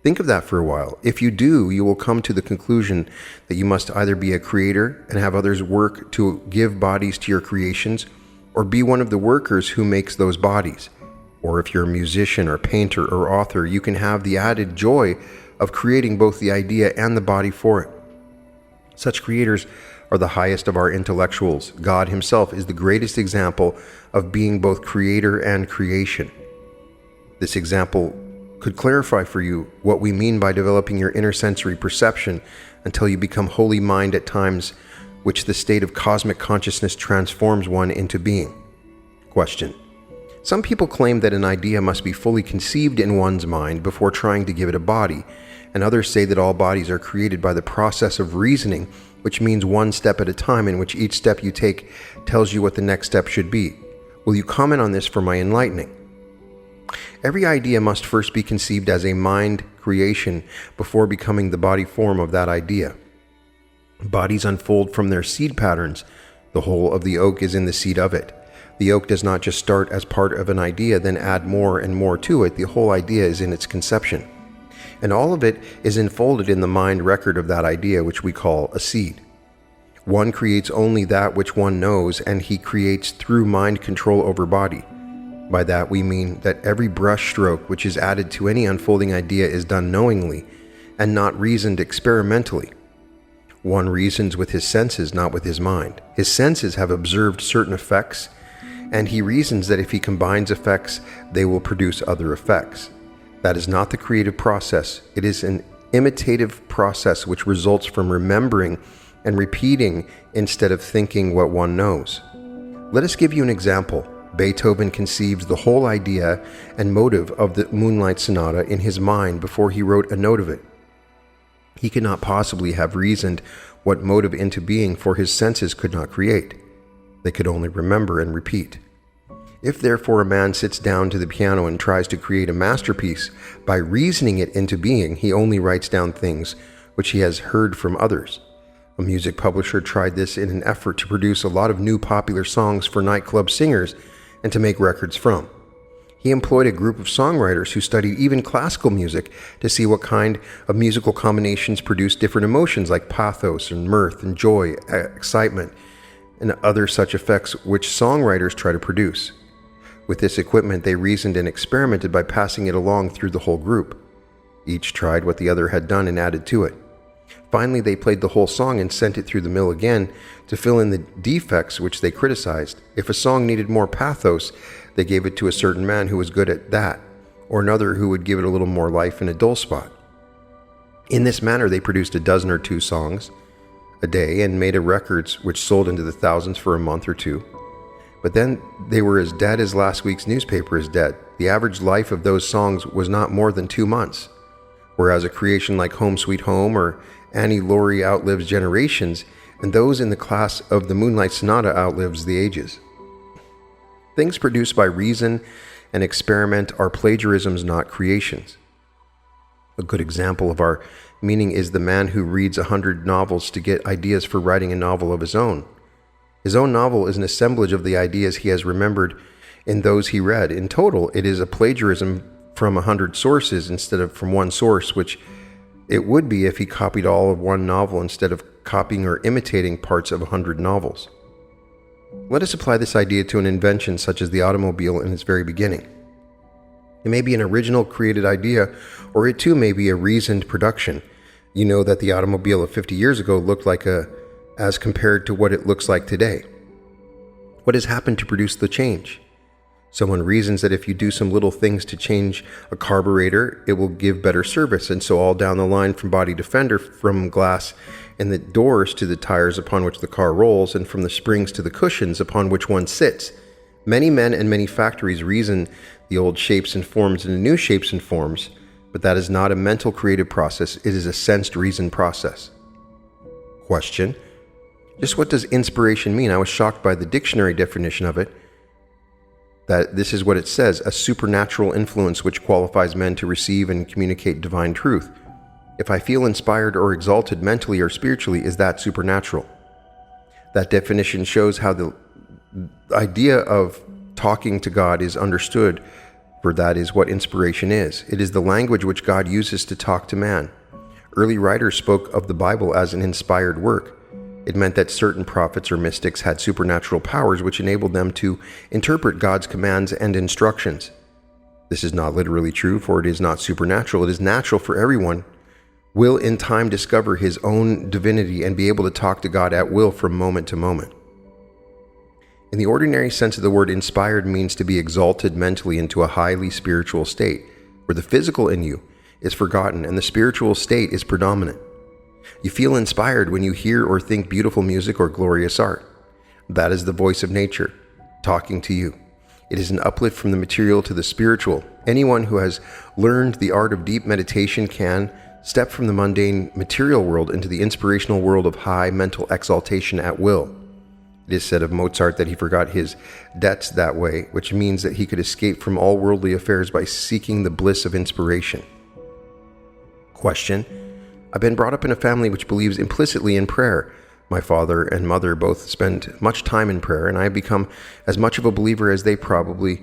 Think of that for a while. If you do, you will come to the conclusion that you must either be a creator and have others work to give bodies to your creations, or be one of the workers who makes those bodies. Or if you're a musician or painter or author, you can have the added joy of creating both the idea and the body for it. Such creators are the highest of our intellectuals. God himself is the greatest example of being both creator and creation. This example could clarify for you what we mean by developing your inner sensory perception until you become wholly mind at times, which the state of cosmic consciousness transforms one into being. Question. Some people claim that an idea must be fully conceived in one's mind before trying to give it a body, and others say that all bodies are created by the process of reasoning, which means one step at a time, in which each step you take tells you what the next step should be. Will you comment on this for my enlightening? Every idea must first be conceived as a mind creation before becoming the body form of that idea. Bodies unfold from their seed patterns. The whole of the oak is in the seed of it. The oak does not just start as part of an idea, then add more and more to it. The whole idea is in its conception. And all of it is enfolded in the mind record of that idea, which we call a seed. One creates only that which one knows, and he creates through mind control over body. By that we mean that every brush stroke which is added to any unfolding idea is done knowingly and not reasoned experimentally. One reasons with his senses, not with his mind. His senses have observed certain effects, and he reasons that if he combines effects, they will produce other effects. That is not the creative process. It is an imitative process which results from remembering and repeating instead of thinking what one knows. Let us give you an example. Beethoven conceives the whole idea and motive of the Moonlight Sonata in his mind before he wrote a note of it. He could not possibly have reasoned what motive into being, for his senses could not create. They could only remember and repeat. If therefore a man sits down to the piano and tries to create a masterpiece by reasoning it into being, he only writes down things which he has heard from others. A music publisher tried this in an effort to produce a lot of new popular songs for nightclub singers and to make records from. He employed a group of songwriters who studied even classical music to see what kind of musical combinations produce different emotions like pathos and mirth and joy, excitement, and other such effects which songwriters try to produce. With this equipment, they reasoned and experimented by passing it along through the whole group. Each tried what the other had done and added to it. Finally, they played the whole song and sent it through the mill again to fill in the defects which they criticized. If a song needed more pathos, they gave it to a certain man who was good at that, or another who would give it a little more life in a dull spot. In this manner, they produced a dozen or two songs a day and made records which sold into the thousands for a month or two. But then they were as dead as last week's newspaper is dead. The average life of those songs was not more than 2 months, whereas a creation like Home Sweet Home or Annie Laurie outlives generations, and those in the class of the Moonlight Sonata outlives the ages. Things produced by reason and experiment are plagiarisms, not creations. A good example of our meaning is the man who reads 100 novels to get ideas for writing a novel of his own. His own novel is an assemblage of the ideas he has remembered in those he read. In total, it is a plagiarism from 100 sources instead of from one source, which it would be if he copied all of one novel instead of copying or imitating parts of 100 novels. Let us apply this idea to an invention such as the automobile in its very beginning. It may be an original created idea, or it too may be a reasoned production. You know that the automobile of 50 years ago looked like as compared to what it looks like today. What has happened to produce the change? Someone reasons that if you do some little things to change a carburetor, it will give better service, and so all down the line from body to fender, from glass in the doors to the tires upon which the car rolls, and from the springs to the cushions upon which one sits. Many men and many factories reason the old shapes and forms into new shapes and forms, but that is not a mental creative process, it is a sensed reason process. Question. Just what does inspiration mean? I was shocked by the dictionary definition of it, that this is what it says: a supernatural influence which qualifies men to receive and communicate divine truth. If I feel inspired or exalted mentally or spiritually, is that supernatural? That definition shows how the idea of talking to God is understood, for that is what inspiration is. It is the language which God uses to talk to man. Early writers spoke of the Bible as an inspired work. It meant that certain prophets or mystics had supernatural powers which enabled them to interpret God's commands and instructions. This is not literally true, for it is not supernatural. It is natural for everyone will in time discover his own divinity and be able to talk to God at will from moment to moment. In the ordinary sense of the word, inspired means to be exalted mentally into a highly spiritual state, where the physical in you is forgotten and the spiritual state is predominant. You feel inspired when you hear or think beautiful music or glorious art. That is the voice of nature talking to you. It is an uplift from the material to the spiritual. Anyone who has learned the art of deep meditation can step from the mundane material world into the inspirational world of high mental exaltation at will. It is said of Mozart that he forgot his debts that way, which means that he could escape from all worldly affairs by seeking the bliss of inspiration. Question: I've been brought up in a family which believes implicitly in prayer. My father and mother both spend much time in prayer, and I have become as much of a believer as they, probably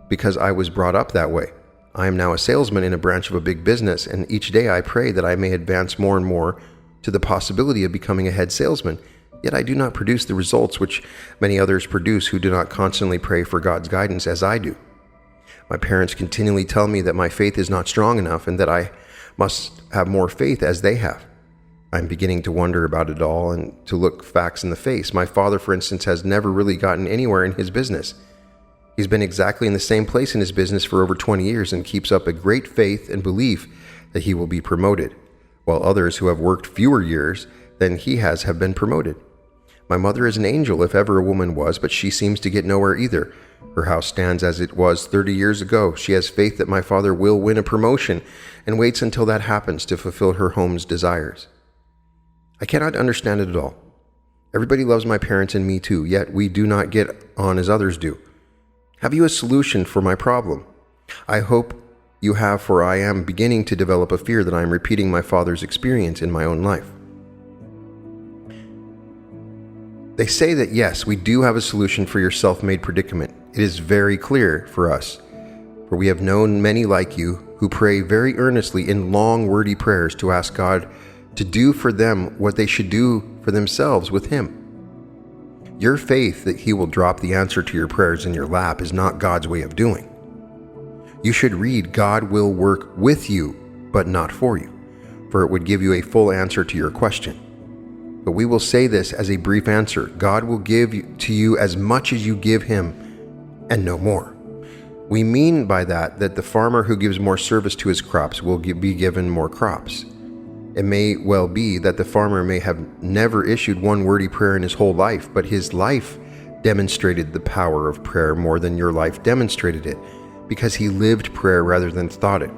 because I was brought up that way. I am now a salesman in a branch of a big business, and each day I pray that I may advance more and more to the possibility of becoming a head salesman. Yet I do not produce the results which many others produce who do not constantly pray for God's guidance as I do. My parents continually tell me that my faith is not strong enough and that I must have more faith as they have. I'm beginning to wonder about it all and to look facts in the face. My father, for instance, has never really gotten anywhere in his business. He's been exactly in the same place in his business for over 20 years and keeps up a great faith and belief that he will be promoted, while others who have worked fewer years than he has have been promoted. My mother is an angel, if ever a woman was, but she seems to get nowhere either. Her house stands as it was 30 years ago. She has faith that my father will win a promotion and waits until that happens to fulfill her home's desires. I cannot understand it at all. Everybody loves my parents and me too, yet we do not get on as others do. Have you a solution for my problem? I hope you have, for I am beginning to develop a fear that I am repeating my father's experience in my own life. They say that yes, we do have a solution for your self-made predicament. It is very clear for us, for we have known many like you who pray very earnestly in long, wordy prayers to ask God to do for them what they should do for themselves with Him. Your faith that He will drop the answer to your prayers in your lap is not God's way of doing. You should read, God will work with you, but not for you, for it would give you a full answer to your question. But we will say this as a brief answer. God will give to you as much as you give Him, and no more. We mean by that the farmer who gives more service to his crops will be given more crops. It may well be that the farmer may have never issued one wordy prayer in his whole life, but his life demonstrated the power of prayer more than your life demonstrated it, because he lived prayer rather than thought it.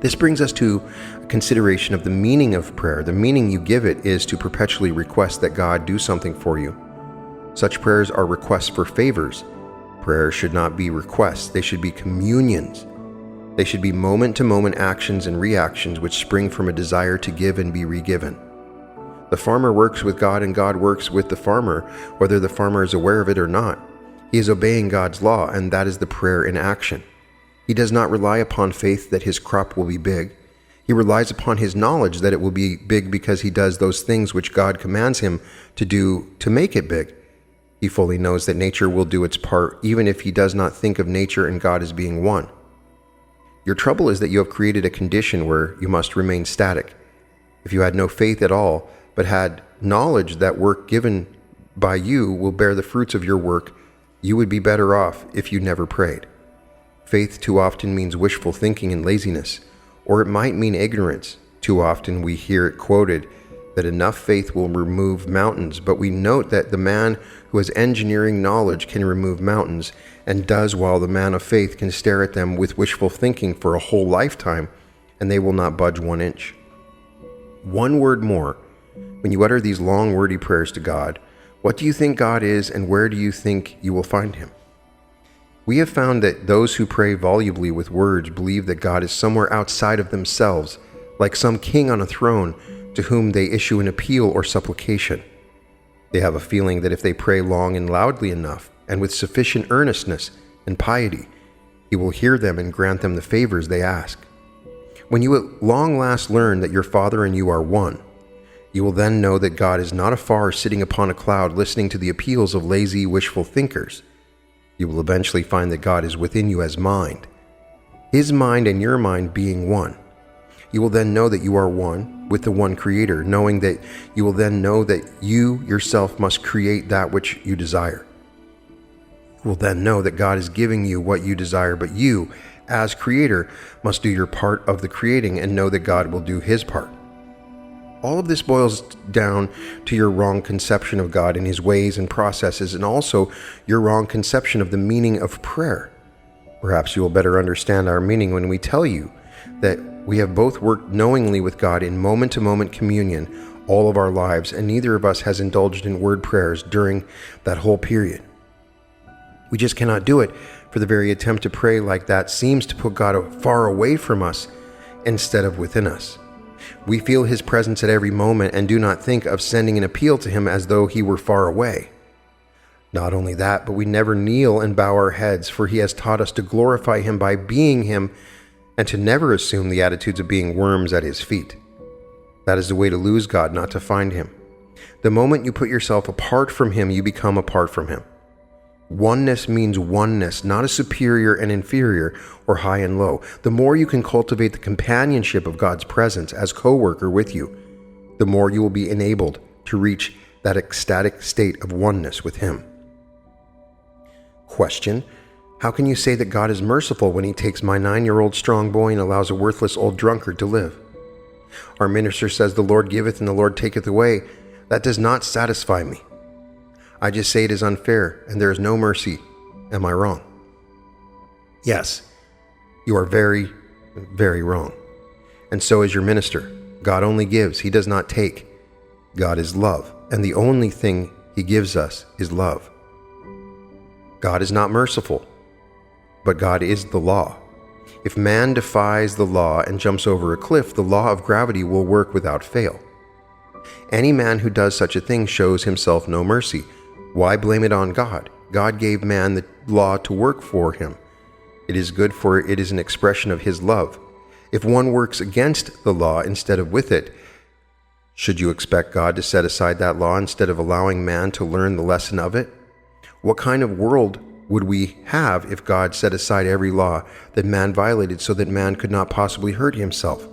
This brings us to a consideration of the meaning of prayer. The meaning you give it is to perpetually request that God do something for you. Such prayers are requests for favors. Prayers should not be requests, they should be communions. They should be moment-to-moment actions and reactions which spring from a desire to give and be regiven. The farmer works with God and God works with the farmer, whether the farmer is aware of it or not. He is obeying God's law, and that is the prayer in action. He does not rely upon faith that his crop will be big. He relies upon his knowledge that it will be big because he does those things which God commands him to do to make it big. He fully knows that nature will do its part, even if he does not think of nature and God as being one. Your trouble is that you have created a condition where you must remain static. If you had no faith at all, but had knowledge that work given by you will bear the fruits of your work, you would be better off if you never prayed. Faith too often means wishful thinking and laziness, or it might mean ignorance. Too often we hear it quoted that enough faith will remove mountains, but we note that the man who has engineering knowledge can remove mountains, and does, while the man of faith can stare at them with wishful thinking for a whole lifetime, and they will not budge 1 inch. One word more. When you utter these long, wordy prayers to God, what do you think God is, and where do you think you will find Him? We have found that those who pray volubly with words believe that God is somewhere outside of themselves, like some king on a throne to whom they issue an appeal or supplication. They have a feeling that if they pray long and loudly enough, and with sufficient earnestness and piety, He will hear them and grant them the favors they ask. When you at long last learn that your Father and you are one, You will then know that God is not afar sitting upon a cloud listening to the appeals of lazy, wishful thinkers. You will eventually find that God is within you as mind, His mind and your mind being one. You will then know that you are one with the one Creator, knowing that you will then know that you yourself must create that which you desire. You will then know that God is giving you what you desire, but you, as Creator, must do your part of the creating and know that God will do His part. All of this boils down to your wrong conception of God and His ways and processes, and also your wrong conception of the meaning of prayer. Perhaps you will better understand our meaning when we tell you that we have both worked knowingly with God in moment-to-moment communion all of our lives, and neither of us has indulged in word prayers during that whole period. We just cannot do it, for the very attempt to pray like that seems to put God far away from us instead of within us. We feel His presence at every moment and do not think of sending an appeal to Him as though He were far away. Not only that, but we never kneel and bow our heads, for He has taught us to glorify Him by being Him and to never assume the attitudes of being worms at His feet. That is the way to lose God, not to find Him. The moment you put yourself apart from Him, you become apart from Him. Oneness means oneness, not a superior and inferior or high and low. The more you can cultivate the companionship of God's presence as co-worker with you, the more you will be enabled to reach that ecstatic state of oneness with Him. Question: how can you say that God is merciful when He takes my 9-year-old strong boy and allows a worthless old drunkard to live? Our minister says, "The Lord giveth and the Lord taketh away." That does not satisfy me. I just say it is unfair and there is no mercy. Am I wrong? Yes, you are very, very wrong. And so is your minister. God only gives, He does not take. God is love, and the only thing He gives us is love. God is not merciful, but God is the law. If man defies the law and jumps over a cliff, the law of gravity will work without fail. Any man who does such a thing shows himself no mercy. Why blame it on God? God gave man the law to work for him. It is good, for it is an expression of His love. If one works against the law instead of with it, should you expect God to set aside that law instead of allowing man to learn the lesson of it? What kind of world would we have if God set aside every law that man violated so that man could not possibly hurt himself?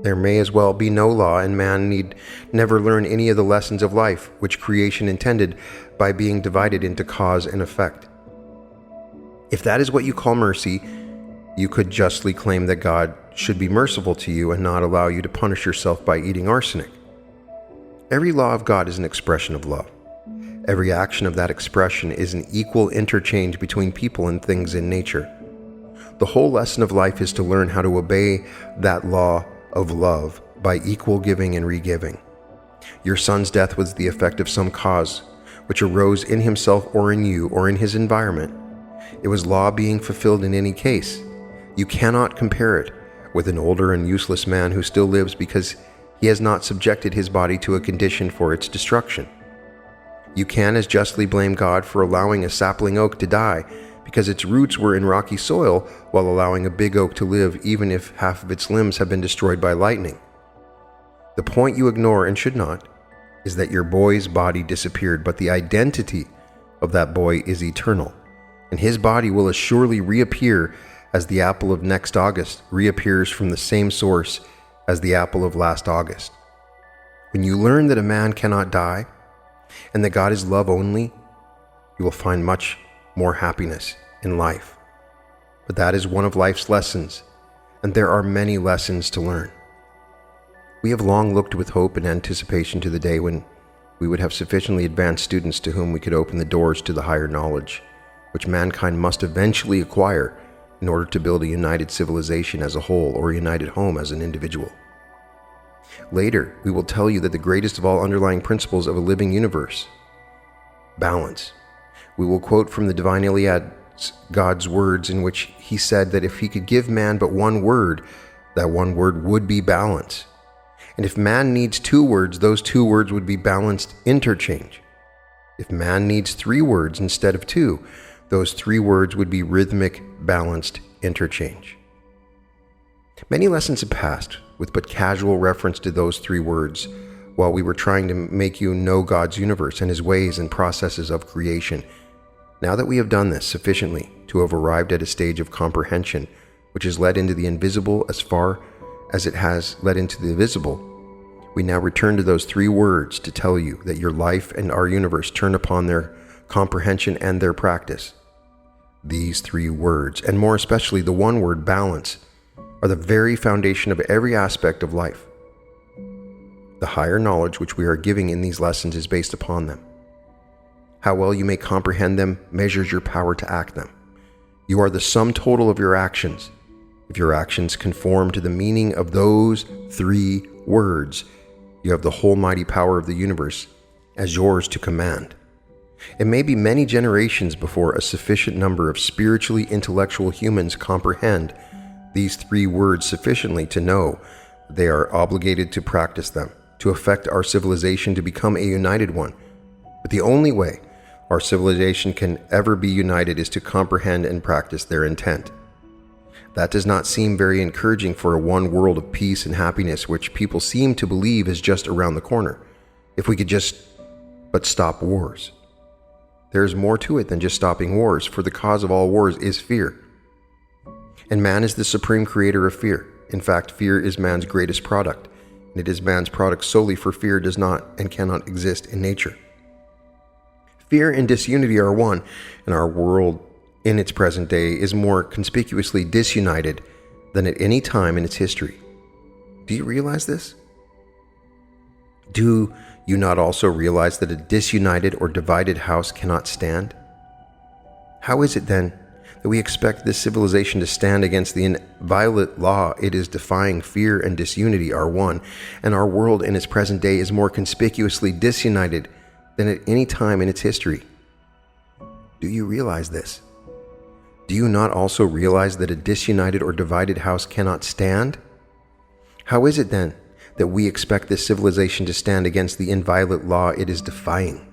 There may as well be no law, and man need never learn any of the lessons of life which creation intended by being divided into cause and effect. If that is what you call mercy, you could justly claim that God should be merciful to you and not allow you to punish yourself by eating arsenic. Every law of God is an expression of love. Every action of that expression is an equal interchange between people and things in nature. The whole lesson of life is to learn how to obey that law of love by equal giving and re-giving. Your son's death was the effect of some cause which arose in himself or in you or in his environment. It was law being fulfilled in any case. You cannot compare it with an older and useless man who still lives because he has not subjected his body to a condition for its destruction. You can as justly blame God for allowing a sapling oak to die because its roots were in rocky soil, while allowing a big oak to live even if half of its limbs have been destroyed by lightning. The point you ignore, and should not, is that your boy's body disappeared, but the identity of that boy is eternal, and his body will as surely reappear as the apple of next August reappears from the same source as the apple of last August. When you learn that a man cannot die, and that God is love only, you will find much more happiness in life. But that is one of life's lessons, and there are many lessons to learn. We have long looked with hope and anticipation to the day when we would have sufficiently advanced students to whom we could open the doors to the higher knowledge, which mankind must eventually acquire in order to build a united civilization as a whole, or a united home as an individual. Later, we will tell you that the greatest of all underlying principles of a living universe, balance. We will quote from the Divine Iliad God's words in which He said that if He could give man but one word, that one word would be balance. And if man needs 2 words, those 2 words would be balanced interchange. If man needs 3 words instead of 2, those 3 words would be rhythmic, balanced interchange. Many lessons have passed with but casual reference to those 3 words, while we were trying to make you know God's universe and his ways and processes of creation. Now that we have done this sufficiently to have arrived at a stage of comprehension, which has led into the invisible as far as it has led into the visible, we now return to those 3 words to tell you that your life and our universe turn upon their comprehension and their practice. These 3 words, and more especially the one word balance, are the very foundation of every aspect of life. The higher knowledge which we are giving in these lessons is based upon them. How well you may comprehend them measures your power to act them. You are the sum total of your actions. If your actions conform to the meaning of those 3 words, you have the whole mighty power of the universe as yours to command. It may be many generations before a sufficient number of spiritually intellectual humans comprehend these 3 words sufficiently to know they are obligated to practice them, to affect our civilization to become a united one. But the only way our civilization can ever be united is to comprehend and practice their intent. That does not seem very encouraging for a one world of peace and happiness which people seem to believe is just around the corner. If we could just but stop wars. There is more to it than just stopping wars, for the cause of all wars is fear. And man is the supreme creator of fear. In fact, fear is man's greatest product, and it is man's product solely, for fear does not and cannot exist in nature. Fear and disunity are one, and our world in its present day is more conspicuously disunited than at any time in its history. Do you realize this? Do you not also realize that a disunited or divided house cannot stand? How is it then that we expect this civilization to stand against the inviolate law it is defying? Fear and disunity are one, and our world in its present day is more conspicuously disunited than at any time in its history. Do you realize this? Do you not also realize that a disunited or divided house cannot stand? How is it then that we expect this civilization to stand against the inviolate law it is defying?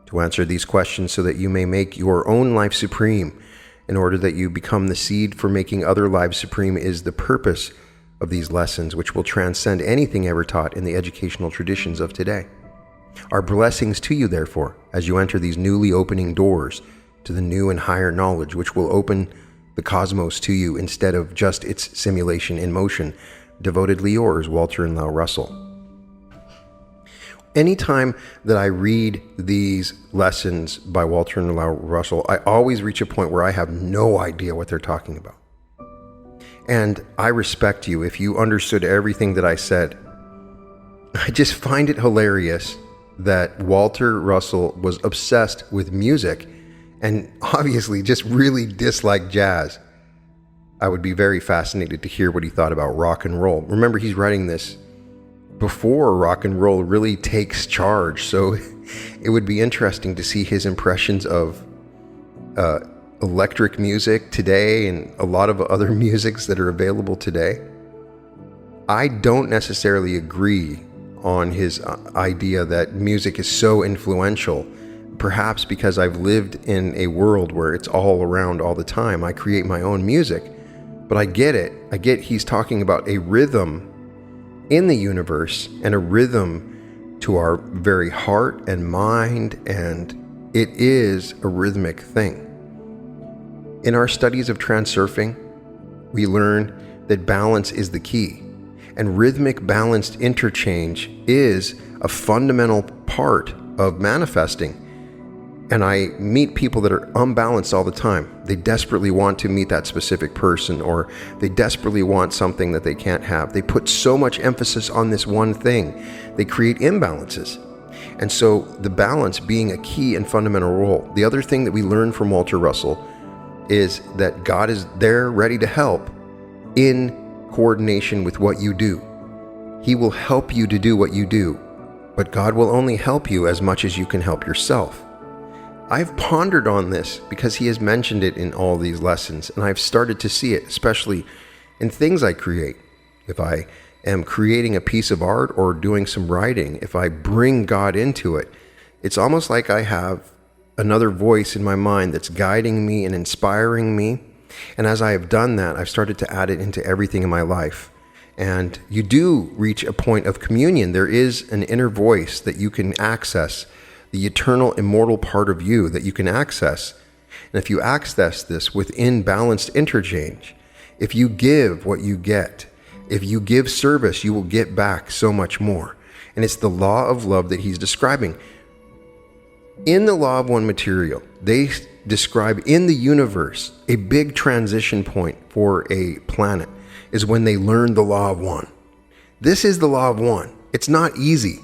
To answer these questions so that you may make your own life supreme, in order that you become the seed for making other lives supreme, is the purpose of these lessons, which will transcend anything ever taught in the educational traditions of today. Our blessings to you, therefore, as you enter these newly opening doors to the new and higher knowledge which will open the cosmos to you instead of just its simulation in motion. Devotedly yours, Walter and Lau Russell. Anytime that I read these lessons by Walter and Lau Russell, I always reach a point where I have no idea what they're talking about. And I respect you if you understood everything that I said. I just find it hilarious that Walter Russell was obsessed with music and obviously just really disliked jazz. I would be very fascinated to hear what he thought about rock and roll. Remember, he's writing this before rock and roll really takes charge, so it would be interesting to see his impressions of electric music today and a lot of other musics that are available today. I don't necessarily agree on his idea that music is so influential, perhaps because I've lived in a world where it's all around all the time. I create my own music, but I get it. I get he's talking about a rhythm in the universe and a rhythm to our very heart and mind, and it is a rhythmic thing. In our studies of transurfing, we learn that balance is the key, and rhythmic balanced interchange is a fundamental part of manifesting. And I meet people that are unbalanced all the time. They desperately want to meet that specific person, or they desperately want something that they can't have. They put so much emphasis on this one thing, they create imbalances. And so the balance being a key and fundamental role. The other thing that we learn from Walter Russell is that God is there ready to help in coordination with what you do. He will help you to do what you do, but God will only help you as much as you can help yourself. I've pondered on this because he has mentioned it in all these lessons, and I've started to see it, especially in things I create. If I am creating a piece of art or doing some writing, if I bring God into it, it's almost like I have another voice in my mind that's guiding me and inspiring me. And as I have done that, I've started to add it into everything in my life. And you do reach a point of communion. There is an inner voice that you can access, the eternal, immortal part of you that you can access. And if you access this within balanced interchange, if you give what you get, if you give service, you will get back so much more. And it's the law of love that he's describing. In the law of one material, they describe in the universe a big transition point for a planet is when they learn the law of one. This is the law of one. It's not easy.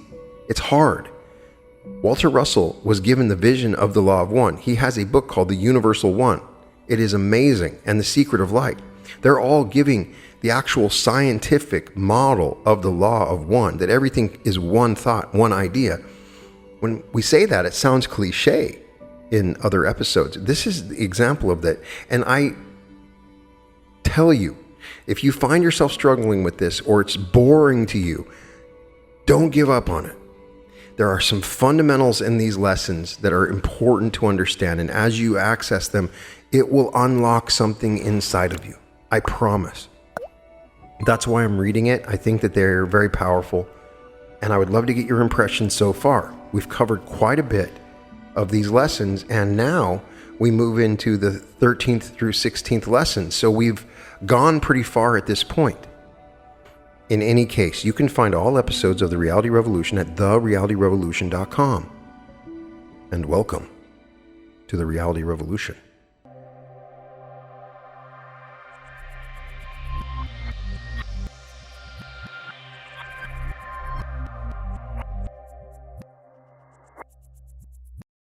It's hard. Walter Russell was given the vision of the law of one. He has a book called The Universal One. It is amazing, and The Secret of Light. They're all giving the actual scientific model of the law of one, that everything is one thought, one idea. When we say that, it sounds cliche in other episodes. This is the example of that. And I tell you, if you find yourself struggling with this or it's boring to you, don't give up on it. There are some fundamentals in these lessons that are important to understand. And as you access them, it will unlock something inside of you. I promise. That's why I'm reading it. I think that they're very powerful. And I would love to get your impressions so far. We've covered quite a bit of these lessons. And now we move into the 13th through 16th lessons. So we've gone pretty far at this point. In any case, you can find all episodes of The Reality Revolution at therealityrevolution.com. And welcome to The Reality Revolution.